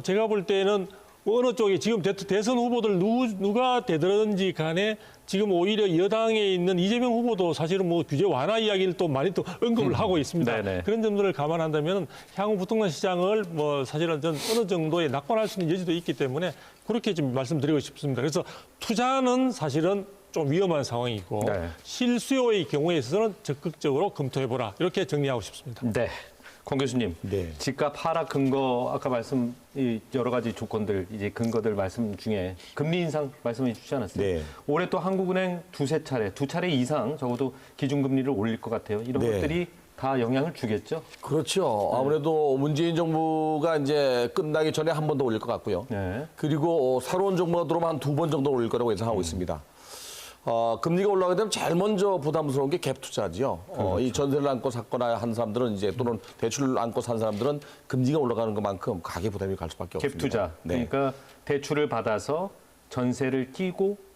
제가 볼 때는 뭐 어느 쪽에 지금 대선 후보들 누가 되든지 간에 지금 오히려 여당에 있는 이재명 후보도 사실은 뭐 규제 완화 이야기를 또 많이 또 언급을 하고 있습니다. 네네. 그런 점들을 감안한다면 향후 부동산 시장을 뭐 사실은 전 어느 정도의 낙관할 수 있는 여지도 있기 때문에 그렇게 좀 말씀드리고 싶습니다. 그래서 투자는 사실은 좀 위험한 상황이고 네. 실수요의 경우에 있어서는 적극적으로 검토해보라 이렇게 정리하고 싶습니다. 네. 권 교수님, 네. 집값 하락 근거 아까 말씀 이 여러 가지 조건들 이제 근거들 말씀 중에 금리 인상 말씀해 주시지 않았어요? 네. 올해 또 한국은행 두 차례 이상 적어도 기준금리를 올릴 것 같아요. 이런 네. 것들이 다 영향을 주겠죠? 그렇죠. 아무래도 문재인 정부가 이제 끝나기 전에 한 번 더 올릴 것 같고요. 네. 그리고 새로운 정부가 들어오면 한 2번 정도 올릴 거라고 예상하고 있습니다. 금리가 올라가게 되면 제일 먼저 부담스러운 게 갭 투자지요. 이 전세를 안고 샀거나 한 사람들은 이제 또는 대출을 안고 산 사람들은 금리가 올라가는 것만큼 가계 부담이 갈 수밖에 없습니다. 갭 투자. 네. 그러니까 대출을 받아서 전세를 끼고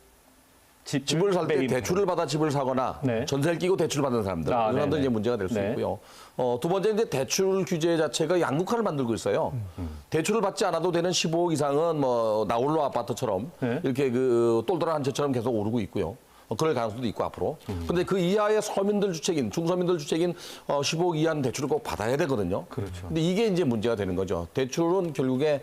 집을 살 때 매입하는 대출을 받아 집을 사거나 네. 전세를 끼고 대출을 받는 사람들, 아, 이런 사람들 네네. 이제 문제가 될 수 네. 있고요. 두 번째 이제 대출 규제 자체가 양극화를 만들고 있어요. 대출을 받지 않아도 되는 15억 이상은 뭐 나홀로 아파트처럼 네. 이렇게 그 똘똘한 한 채처럼 계속 오르고 있고요. 그럴 가능성도 있고 앞으로. 근데 그 이하의 서민들 주택인, 중서민들 주택인 15억 이하는 대출을 꼭 받아야 되거든요. 그렇죠. 근데 이게 이제 문제가 되는 거죠. 대출은 결국에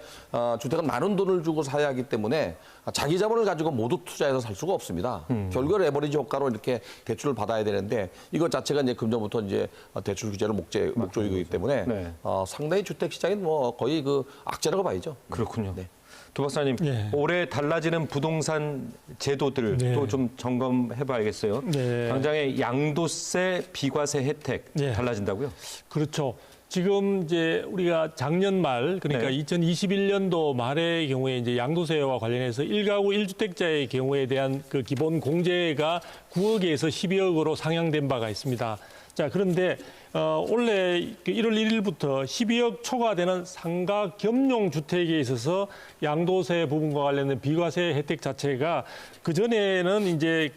주택은 많은 돈을 주고 사야 하기 때문에 자기 자본을 가지고 모두 투자해서 살 수가 없습니다. 결국에 레버리지 효과로 이렇게 대출을 받아야 되는데 이것 자체가 이제 금전부터 이제 대출 규제를 목적이기 때문에 네. 상당히 주택 시장이 뭐 거의 그 악재라고 봐야죠. 그렇군요. 네. 두 박사님, 네. 올해 달라지는 부동산 제도들도 네. 좀 점검해봐야겠어요. 네. 당장의 양도세, 비과세 혜택 네. 달라진다고요? 그렇죠. 지금 이제 우리가 작년 말 그러니까 네. 2021년도 말의 경우에 이제 양도세와 관련해서 1가구 1주택자의 경우에 대한 그 기본 공제가 9억에서 12억으로 상향된 바가 있습니다. 자, 그런데 올해 1월 1일부터 12억 초과되는 상가 겸용 주택에 있어서 양도세 부분과 관련된 비과세 혜택 자체가 그 전에는 이제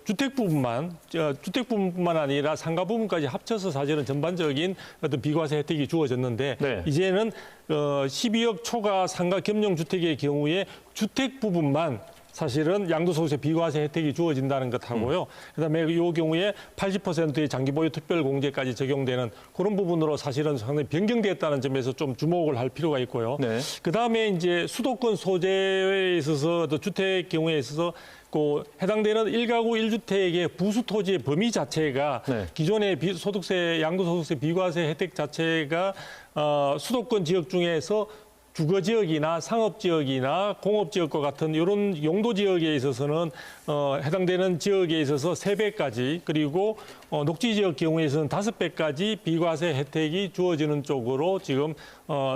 주택 부분뿐만 아니라 상가 부분까지 합쳐서 사실은 전반적인 어떤 비과세 혜택이 주어졌는데 네. 이제는 12억 초과 상가 겸용 주택의 경우에 주택 부분만 사실은 양도소득세 비과세 혜택이 주어진다는 것하고요. 그다음에 이 경우에 80%의 장기보유 특별공제까지 적용되는 그런 부분으로 사실은 상당히 변경됐다는 점에서 좀 주목을 할 필요가 있고요. 네. 그다음에 이제 수도권 소재에 있어서 또 주택 경우에 있어서 해당되는 1가구 1주택의 부수 토지의 범위 자체가 네. 기존의 양도소득세 비과세 혜택 자체가 수도권 지역 중에서 주거지역이나 상업지역이나 공업지역과 같은 이런 용도지역에 있어서는 해당되는 지역에 있어서 3배까지 그리고 녹지지역 경우에서는 5배까지 비과세 혜택이 주어지는 쪽으로 지금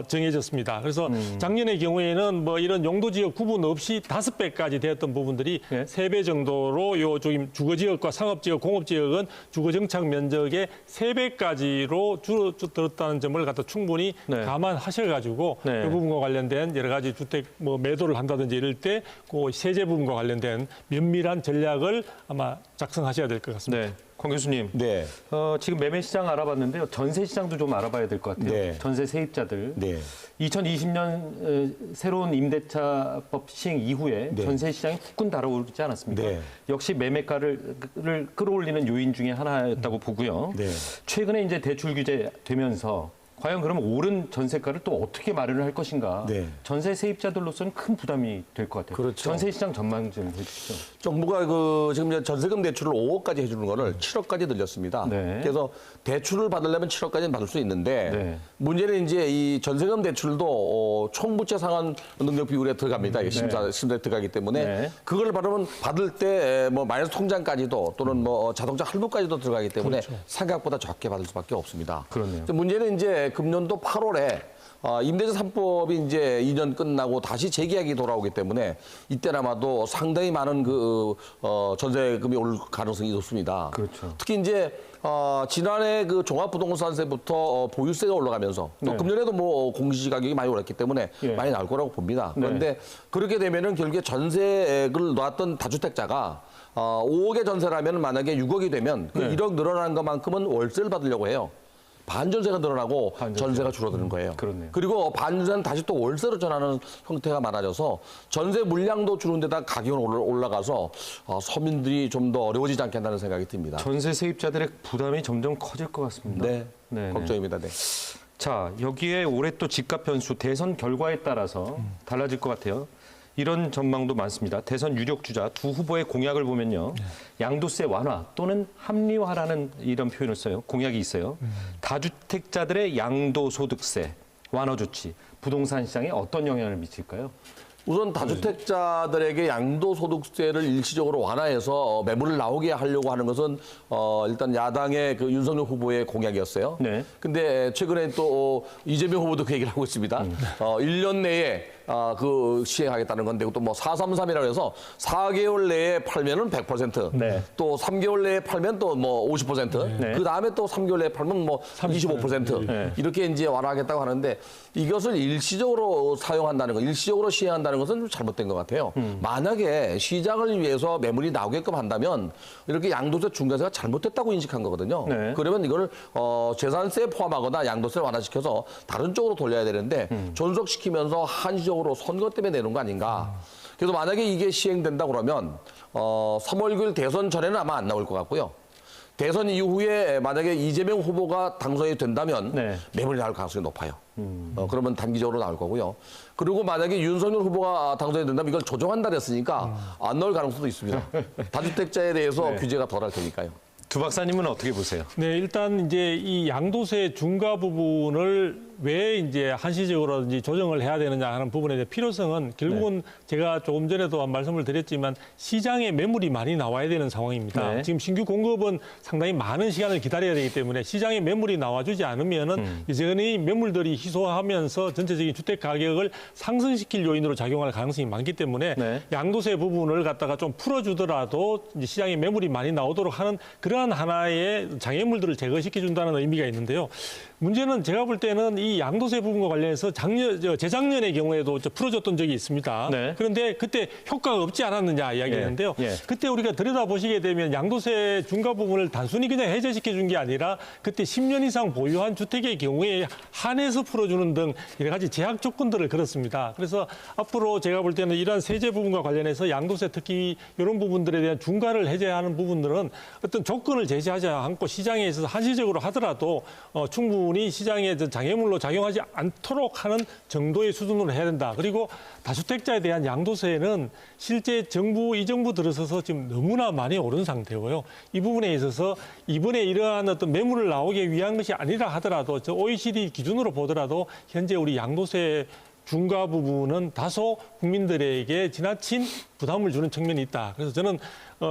정해졌습니다. 그래서 작년의 경우에는 뭐 이런 용도지역 구분 없이 5배까지 되었던 부분들이 네. 3배 정도로 주거지역과 상업지역, 공업지역은 주거정착 면적의 3배까지로 줄어들었다는 점을 갖다 충분히 네. 감안하셔가지고 네. 그 부분과 관련된 여러 가지 주택 매도를 한다든지 이럴 때 그 세제 부분과 관련된 면밀한 전략을 아마 작성하셔야 될 것 같습니다. 네. 권 교수님, 네. 지금 매매 시장 알아봤는데요. 전세 시장도 좀 알아봐야 될 것 같아요. 네. 전세 세입자들. 네. 2020년 새로운 임대차법 시행 이후에 네. 전세 시장이 후끈 달아오르지 않았습니까? 네. 역시 매매가를 끌어올리는 요인 중에 하나였다고 보고요. 네. 최근에 이제 대출 규제 되면서 과연 그러면 오른 전세가를 또 어떻게 마련을 할 것인가? 네. 전세 세입자들로서는 큰 부담이 될 것 같아요. 그렇죠. 전세 시장 전망 좀 해주시죠. 정부가 지금 이제 전세금 대출을 5억까지 해주는 거를 7억까지 늘렸습니다. 네. 그래서 대출을 받으려면 7억까지는 받을 수 있는데 네. 문제는 이제 이 전세금 대출도 총부채 상환 능력 비율에 들어갑니다. 이게 심사에 들어가기 때문에 네. 그걸 받을 때 뭐 마이너스 통장까지도 또는 뭐 자동차 할부까지도 들어가기 때문에 생각보다 적게 받을 수밖에 없습니다. 그렇네요. 문제는 이제 금년도 8월에 임대차 3법이 이제 2년 끝나고 다시 재계약이 돌아오기 때문에 이때는 아마도 상당히 많은 전세금이 올 가능성이 높습니다. 그렇죠. 특히 이제 지난해 그 종합부동산세부터 보유세가 올라가면서 또 네. 금년에도 뭐 공시 가격이 많이 올랐기 때문에 예. 많이 나올 거라고 봅니다. 네. 그런데 그렇게 되면은 결국에 전세액을 놓았던 다주택자가 5억의 전세라면 만약에 6억이 되면 그 네. 1억 늘어난 것만큼은 월세를 받으려고 해요. 반전세가 늘어나고 반전세. 전세가 줄어드는 거예요. 그렇네요. 그리고 반전세는 다시 또 월세로 전하는 형태가 많아져서 전세 물량도 주는 데다 가격이 올라가서 서민들이 좀 더 어려워지지 않겠다는 생각이 듭니다. 전세 세입자들의 부담이 점점 커질 것 같습니다. 네, 네, 걱정입니다. 네. 자, 여기에 올해 또 집값 변수, 대선 결과에 따라서 달라질 것 같아요. 이런 전망도 많습니다. 대선 유력 주자 두 후보의 공약을 보면요. 양도세 완화 또는 합리화라는 이런 표현을 써요. 공약이 있어요. 다주택자들의 양도소득세 완화 조치, 부동산 시장에 어떤 영향을 미칠까요? 우선 다주택자들에게 양도소득세를 일시적으로 완화해서 매물을 나오게 하려고 하는 것은 일단 야당의 그 윤석열 후보의 공약이었어요. 네. 근데 최근에 또 이재명 후보도 그 얘기를 하고 있습니다. 1년 내에 그 시행하겠다는 건데 또 뭐 433이라고 해서 4개월 내에 팔면은 100%, 네. 또 3개월 내에 팔면 또 뭐 50%, 네. 그 다음에 또 3개월 내에 팔면 뭐 25%, 네. 이렇게 이제 완화하겠다고 하는데 이것을 일시적으로 사용한다는 거, 일시적으로 시행한다는 것은 좀 잘못된 것 같아요. 만약에 시장을 위해서 매물이 나오게끔 한다면 이렇게 양도세 중간세가 잘못됐다고 인식한 거거든요. 네. 그러면 이걸 재산세 포함하거나 양도세를 완화시켜서 다른 쪽으로 돌려야 되는데 존속시키면서 한시적으로 선거 때문에 내는 거 아닌가. 그래서 만약에 이게 시행된다 그러면 3월 9일 대선 전에는 아마 안 나올 것 같고요. 대선 이후에 만약에 이재명 후보가 당선이 된다면 네. 매물이 나올 가능성이 높아요. 그러면 단기적으로 나올 거고요. 그리고 만약에 윤석열 후보가 당선이 된다면 이걸 조정한다 그랬으니까 안 나올 가능성도 있습니다. 다주택자에 대해서 네. 규제가 덜할 테니까요. 두 박사님은 어떻게 보세요? 네, 일단 이제 이 양도세 중과 부분을 왜 이제 한시적으로든지 조정을 해야 되느냐 하는 부분에 대한 필요성은 결국은 제가 조금 전에도 말씀을 드렸지만 시장에 매물이 많이 나와야 되는 상황입니다. 네. 지금 신규 공급은 상당히 많은 시간을 기다려야 되기 때문에 시장에 매물이 나와주지 않으면은 여전히 매물들이 희소하면서 전체적인 주택 가격을 상승시킬 요인으로 작용할 가능성이 많기 때문에 네. 양도세 부분을 갖다가 좀 풀어주더라도 이제 시장에 매물이 많이 나오도록 하는 그러한 하나의 장애물들을 제거시켜준다는 의미가 있는데요. 문제는 제가 볼 때는 이 양도세 부분과 관련해서 재작년의 경우에도 풀어줬던 적이 있습니다. 네. 그런데 그때 효과가 없지 않았느냐 이야기했는데요. 예. 그때 우리가 들여다보시게 되면 양도세 중과 부분을 단순히 그냥 해제시켜 준 게 아니라 그때 10년 이상 보유한 주택의 경우에 한해서 풀어주는 등 여러 가지 제약 조건들을 걸었습니다. 그래서 앞으로 제가 볼 때는 이러한 세제 부분과 관련해서 양도세 특히 이런 부분들에 대한 중과를 해제하는 부분들은 어떤 조건을 제시하지 않고 시장에 있어서 한시적으로 하더라도 충분히 시장에 장애물로 작용하지 않도록 하는 정도의 수준으로 해야 된다. 그리고 다주택자에 대한 양도세는 실제 이 정부 들어서서 지금 너무나 많이 오른 상태고요. 이 부분에 있어서 이번에 이러한 어떤 매물을 나오기 위한 것이 아니라 하더라도 저 OECD 기준으로 보더라도 현재 우리 양도세 중과 부분은 다소 국민들에게 지나친 부담을 주는 측면이 있다. 그래서 저는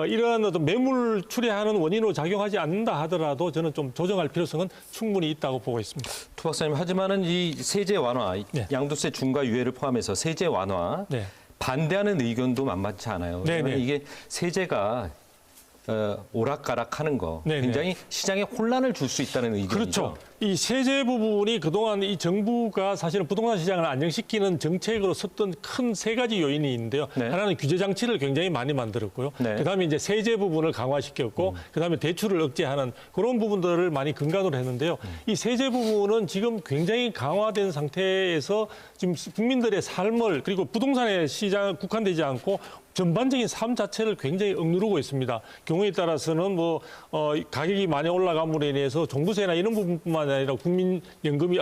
이러한 어떤 매물 출회하는 원인으로 작용하지 않는다 하더라도 저는 좀 조정할 필요성은 충분히 있다고 보고 있습니다. 두 박사님, 하지만은 이 세제 완화, 네. 양도세 중과 유예를 포함해서 세제 완화 네. 반대하는 의견도 만만치 않아요. 왜냐하면 네네. 이게 세제가 오락가락하는 거 네네. 굉장히 시장에 혼란을 줄 수 있다는 의견이죠. 그렇죠. 이 세제 부분이 그동안 이 정부가 사실은 부동산 시장을 안정시키는 정책으로 썼던 큰 세 가지 요인이 있는데요. 네. 하나는 규제 장치를 굉장히 많이 만들었고요. 네. 그다음에 이제 세제 부분을 강화시켰고 그다음에 대출을 억제하는 그런 부분들을 많이 근간으로 했는데요. 이 세제 부분은 지금 굉장히 강화된 상태에서 지금 국민들의 삶을 그리고 부동산의 시장 국한되지 않고 전반적인 삶 자체를 굉장히 억누르고 있습니다. 경우에 따라서는 가격이 많이 올라감으로 인해서 종부세나 이런 부분뿐만 아니라 국민연금이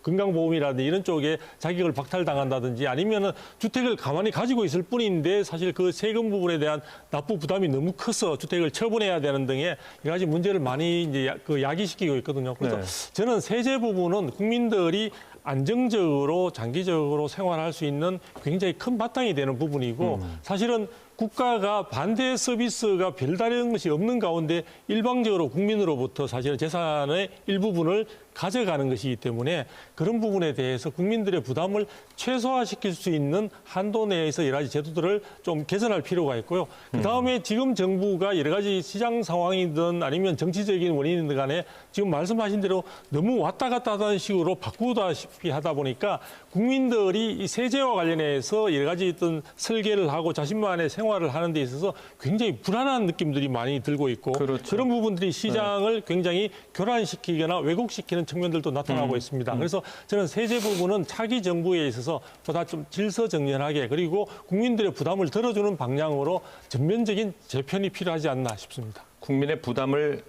건강보험이라든지 이런 쪽에 자격을 박탈당한다든지 아니면은 주택을 가만히 가지고 있을 뿐인데 사실 그 세금 부분에 대한 납부 부담이 너무 커서 주택을 처분해야 되는 등의 여러 가지 문제를 많이 이제 야기시키고 있거든요. 그래서 네. 저는 세제 부분은 국민들이 안정적으로 장기적으로 생활할 수 있는 굉장히 큰 바탕이 되는 부분이고 사실은 국가가 반대 서비스가 별다른 것이 없는 가운데 일방적으로 국민으로부터 사실은 재산의 일부분을 가져가는 것이기 때문에 그런 부분에 대해서 국민들의 부담을 최소화시킬 수 있는 한도 내에서 여러 가지 제도들을 좀 개선할 필요가 있고요. 그다음에 지금 정부가 여러 가지 시장 상황이든 아니면 정치적인 원인이든 간에 지금 말씀하신 대로 너무 왔다 갔다 하는 식으로 바꾸다시피 하다 보니까 국민들이 이 세제와 관련해서 여러 가지 어떤 설계를 하고 자신만의 생활 생활을 하는 데 있어서 굉장히 불안한 느낌들이 많이 들고 있고 그렇죠. 그런 부분들이 시장을 굉장히 교란시키거나 왜곡시키는 측면들도 나타나고 있습니다. 그래서 저는 세제 부분은 차기 정부에 있어서 보다 좀 질서정연하게 그리고 국민들의 부담을 덜어주는 방향으로 전면적인 재편이 필요하지 않나 싶습니다. 국민의 부담을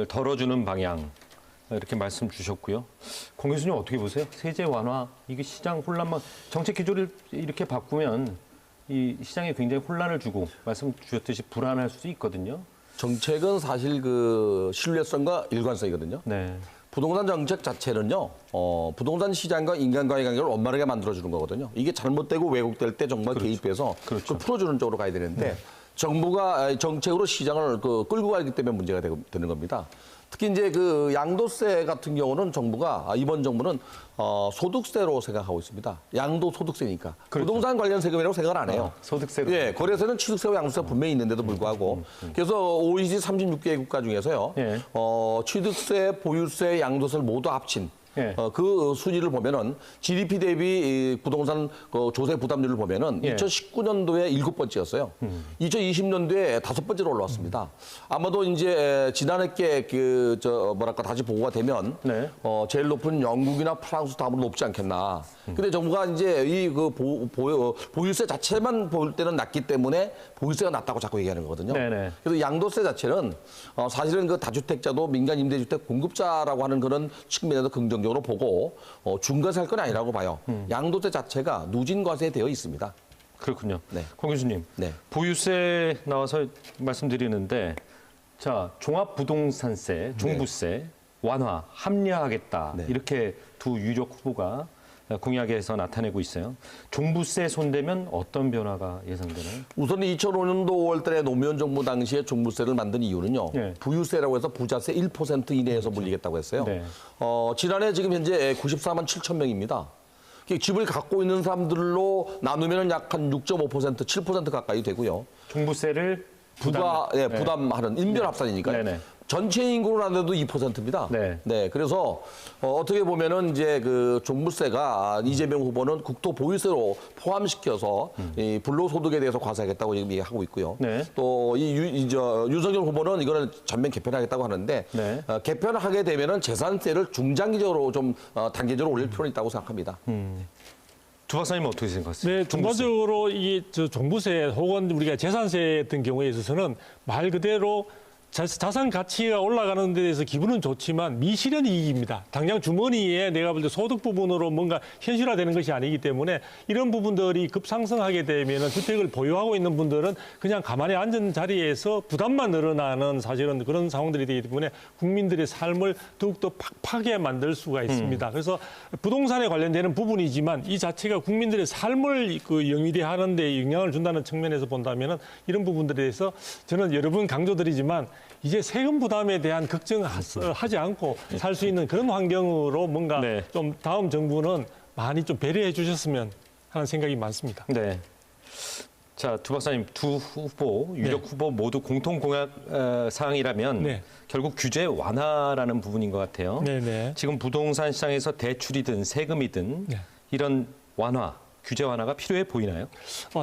덜어주는 방향 이렇게 말씀 주셨고요. 공 교수님 어떻게 보세요? 세제 완화 이게 시장 혼란만 정책 기조를 이렇게 바꾸면 이 시장에 굉장히 혼란을 주고 말씀 주셨듯이 불안할 수도 있거든요. 정책은 사실 그 신뢰성과 일관성이거든요. 네. 부동산 정책 자체는요, 부동산 시장과 인간과의 관계를 원만하게 만들어주는 거거든요. 이게 잘못되고 왜곡될 때 정말 개입해서 그렇죠. 좀 풀어주는 쪽으로 가야 되는데 정부가 정책으로 시장을 끌고 가기 때문에 문제가 되는 겁니다. 특히 이제 그 양도세 같은 경우는 정부가 이번 정부는 소득세로 생각하고 있습니다. 양도소득세니까 그렇죠. 부동산 관련 세금이라고 생각을 안 해요. 소득세로. 예, 거래세는 취득세와 양도세가 분명히 있는데도 불구하고 그래서 OECD 36개 국가 중에서요, 예. 취득세, 보유세, 양도세를 모두 합친 예. 그 순위를 보면은 GDP 대비 이 부동산 조세 부담률을 보면은 예. 2019년도에 7번째였어요. 2020년도에 5번째로 올라왔습니다. 아마도 이제 지난해께 다시 보고가 되면 네. 제일 높은 영국이나 프랑스 다음으로 높지 않겠나. 근데 정부가 이제 이 보유세 자체만 볼 때는 낮기 때문에 보유세가 낮다고 자꾸 얘기하는 거거든요. 네네. 그래서 양도세 자체는 사실은 그 다주택자도 민간 임대주택 공급자라고 하는 그런 측면에서 긍정적으로 보고 중과세 할 건 아니라고 봐요. 양도세 자체가 누진과세에 되어 있습니다. 그렇군요. 네. 공 교수님, 네. 보유세 나와서 말씀드리는데 자 종합부동산세, 종부세 완화 합리화하겠다 네. 이렇게 두 유력 후보가 공약에서 나타내고 있어요. 종부세 손대면 어떤 변화가 예상되나요? 우선 2005년도 5월 달에 노무현 정부 당시에 종부세를 만든 이유는요. 네. 부유세라고 해서 부자세 1% 이내에서 물리겠다고 했어요. 네. 지난해 지금 현재 94만 7천 명입니다. 집을 갖고 있는 사람들로 나누면 약 한 6.5%, 7% 가까이 되고요. 종부세를 부담하는 인별합산이니까요. 네네. 전체 인구로 나눠도 2%입니다. 네. 그래서 어떻게 보면은 이제 그 종부세가 이재명 후보는 국토 보유세로 포함시켜서 이 불로소득에 대해서 과세하겠다고 지금 얘기하고 있고요. 네. 또 윤석열 후보는 이거는 전면 개편하겠다고 하는데 네. 개편하게 되면은 재산세를 중장기적으로 좀 단계적으로 올릴 필요는 있다고 생각합니다. 두 박사님은 어떻게 생각하세요? 네, 전반적으로 이 종부세 혹은 우리가 재산세 같은 경우에 있어서는 말 그대로 자산 가치가 올라가는 데 대해서 기분은 좋지만 미실현 이익입니다. 당장 주머니에 내가 볼 때 소득 부분으로 뭔가 현실화되는 것이 아니기 때문에 이런 부분들이 급상승하게 되면 주택을 보유하고 있는 분들은 그냥 가만히 앉은 자리에서 부담만 늘어나는 사실은 그런 상황들이 되기 때문에 국민들의 삶을 더욱더 팍팍하게 만들 수가 있습니다. 그래서 부동산에 관련되는 부분이지만 이 자체가 국민들의 삶을 영위하는 데 영향을 준다는 측면에서 본다면 이런 부분들에 대해서 저는 여러 번 강조드리지만 이제 세금 부담에 대한 걱정하지 않고 살 수 있는 그런 환경으로 뭔가 네. 좀 다음 정부는 많이 좀 배려해 주셨으면 하는 생각이 많습니다. 네. 자, 두 박사님, 두 후보, 유력 후보 모두 공통 공약 사항이라면 네. 결국 규제 완화라는 부분인 것 같아요. 네네. 지금 부동산 시장에서 대출이든 세금이든 네. 이런 완화, 규제 완화가 필요해 보이나요?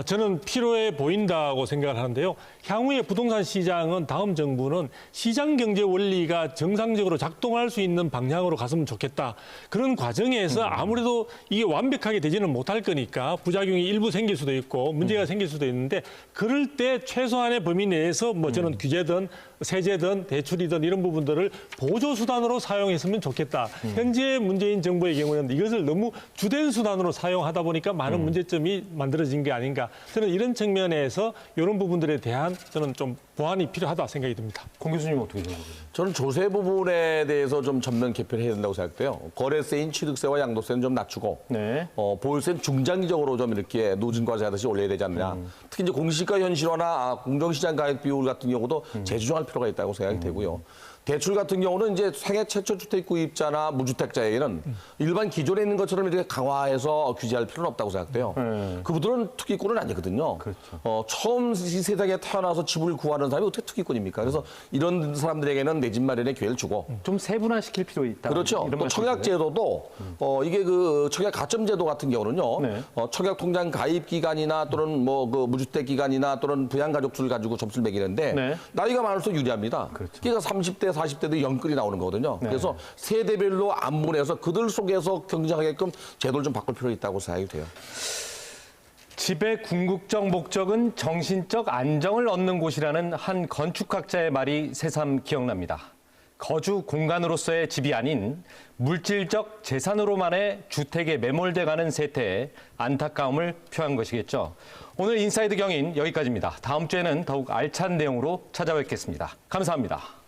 저는 필요해 보인다고 생각을 하는데요. 향후의 부동산 시장은 다음 정부는 시장 경제 원리가 정상적으로 작동할 수 있는 방향으로 갔으면 좋겠다. 그런 과정에서 아무래도 이게 완벽하게 되지는 못할 거니까 부작용이 일부 생길 수도 있고 문제가 생길 수도 있는데 그럴 때 최소한의 범위 내에서 뭐 저는 규제든 세제든 대출이든 이런 부분들을 보조 수단으로 사용했으면 좋겠다. 현재 문재인 정부의 경우는 이것을 너무 주된 수단으로 사용하다 보니까 많은 문제점이 만들어진 게 아닌가. 저는 이런 측면에서 이런 부분들에 대한 저는 좀 보완이 필요하다 생각이 듭니다. 공 교수님 어떻게 생각하세요? 저는 조세 부분에 대해서 좀 전면 개편해야 된다고 생각돼요. 거래세인 취득세와 양도세는 좀 낮추고 네. 보유세는 중장기적으로 좀 이렇게 누진과세 하듯이 올려야 되지 않느냐. 특히 이제 공시가 현실화나 공정시장 가액 비율 같은 경우도 재조정할 필요가 있다고 생각이 되고요. 대출 같은 경우는 이제 생애 최초 주택 구입자나 무주택자에게는 일반 기존에 있는 것처럼 이렇게 강화해서 규제할 필요는 없다고 생각돼요. 그분들은 특기꾼은 아니거든요. 그렇죠. 처음 이 세상에 태어나서 집을 구하는 사람이 어떻게 특기꾼입니까? 그래서 이런 사람들에게는 내 집 마련의 기회를 주고 좀 세분화시킬 필요 있다. 그렇죠. 이런 또 청약제도도 이게 그 청약 가점제도 같은 경우는요. 네. 청약 통장 가입 기간이나 또는 뭐 그 무주택 기간이나 또는 부양가족 수를 가지고 점수를 매기는데 네. 나이가 많을수록 유리합니다. 그렇죠. 그러니까 30대, 40대도 영끌이 나오는 거거든요. 그래서 세대별로 안분해서 그들 속에서 경쟁하게끔 제도를 좀 바꿀 필요가 있다고 생각이 돼요. 집의 궁극적 목적은 정신적 안정을 얻는 곳이라는 한 건축학자의 말이 새삼 기억납니다. 거주 공간으로서의 집이 아닌 물질적 재산으로만의 주택에 매몰돼가는 세태에 안타까움을 표한 것이겠죠. 오늘 인사이드 경인 여기까지입니다. 다음 주에는 더욱 알찬 내용으로 찾아뵙겠습니다. 감사합니다.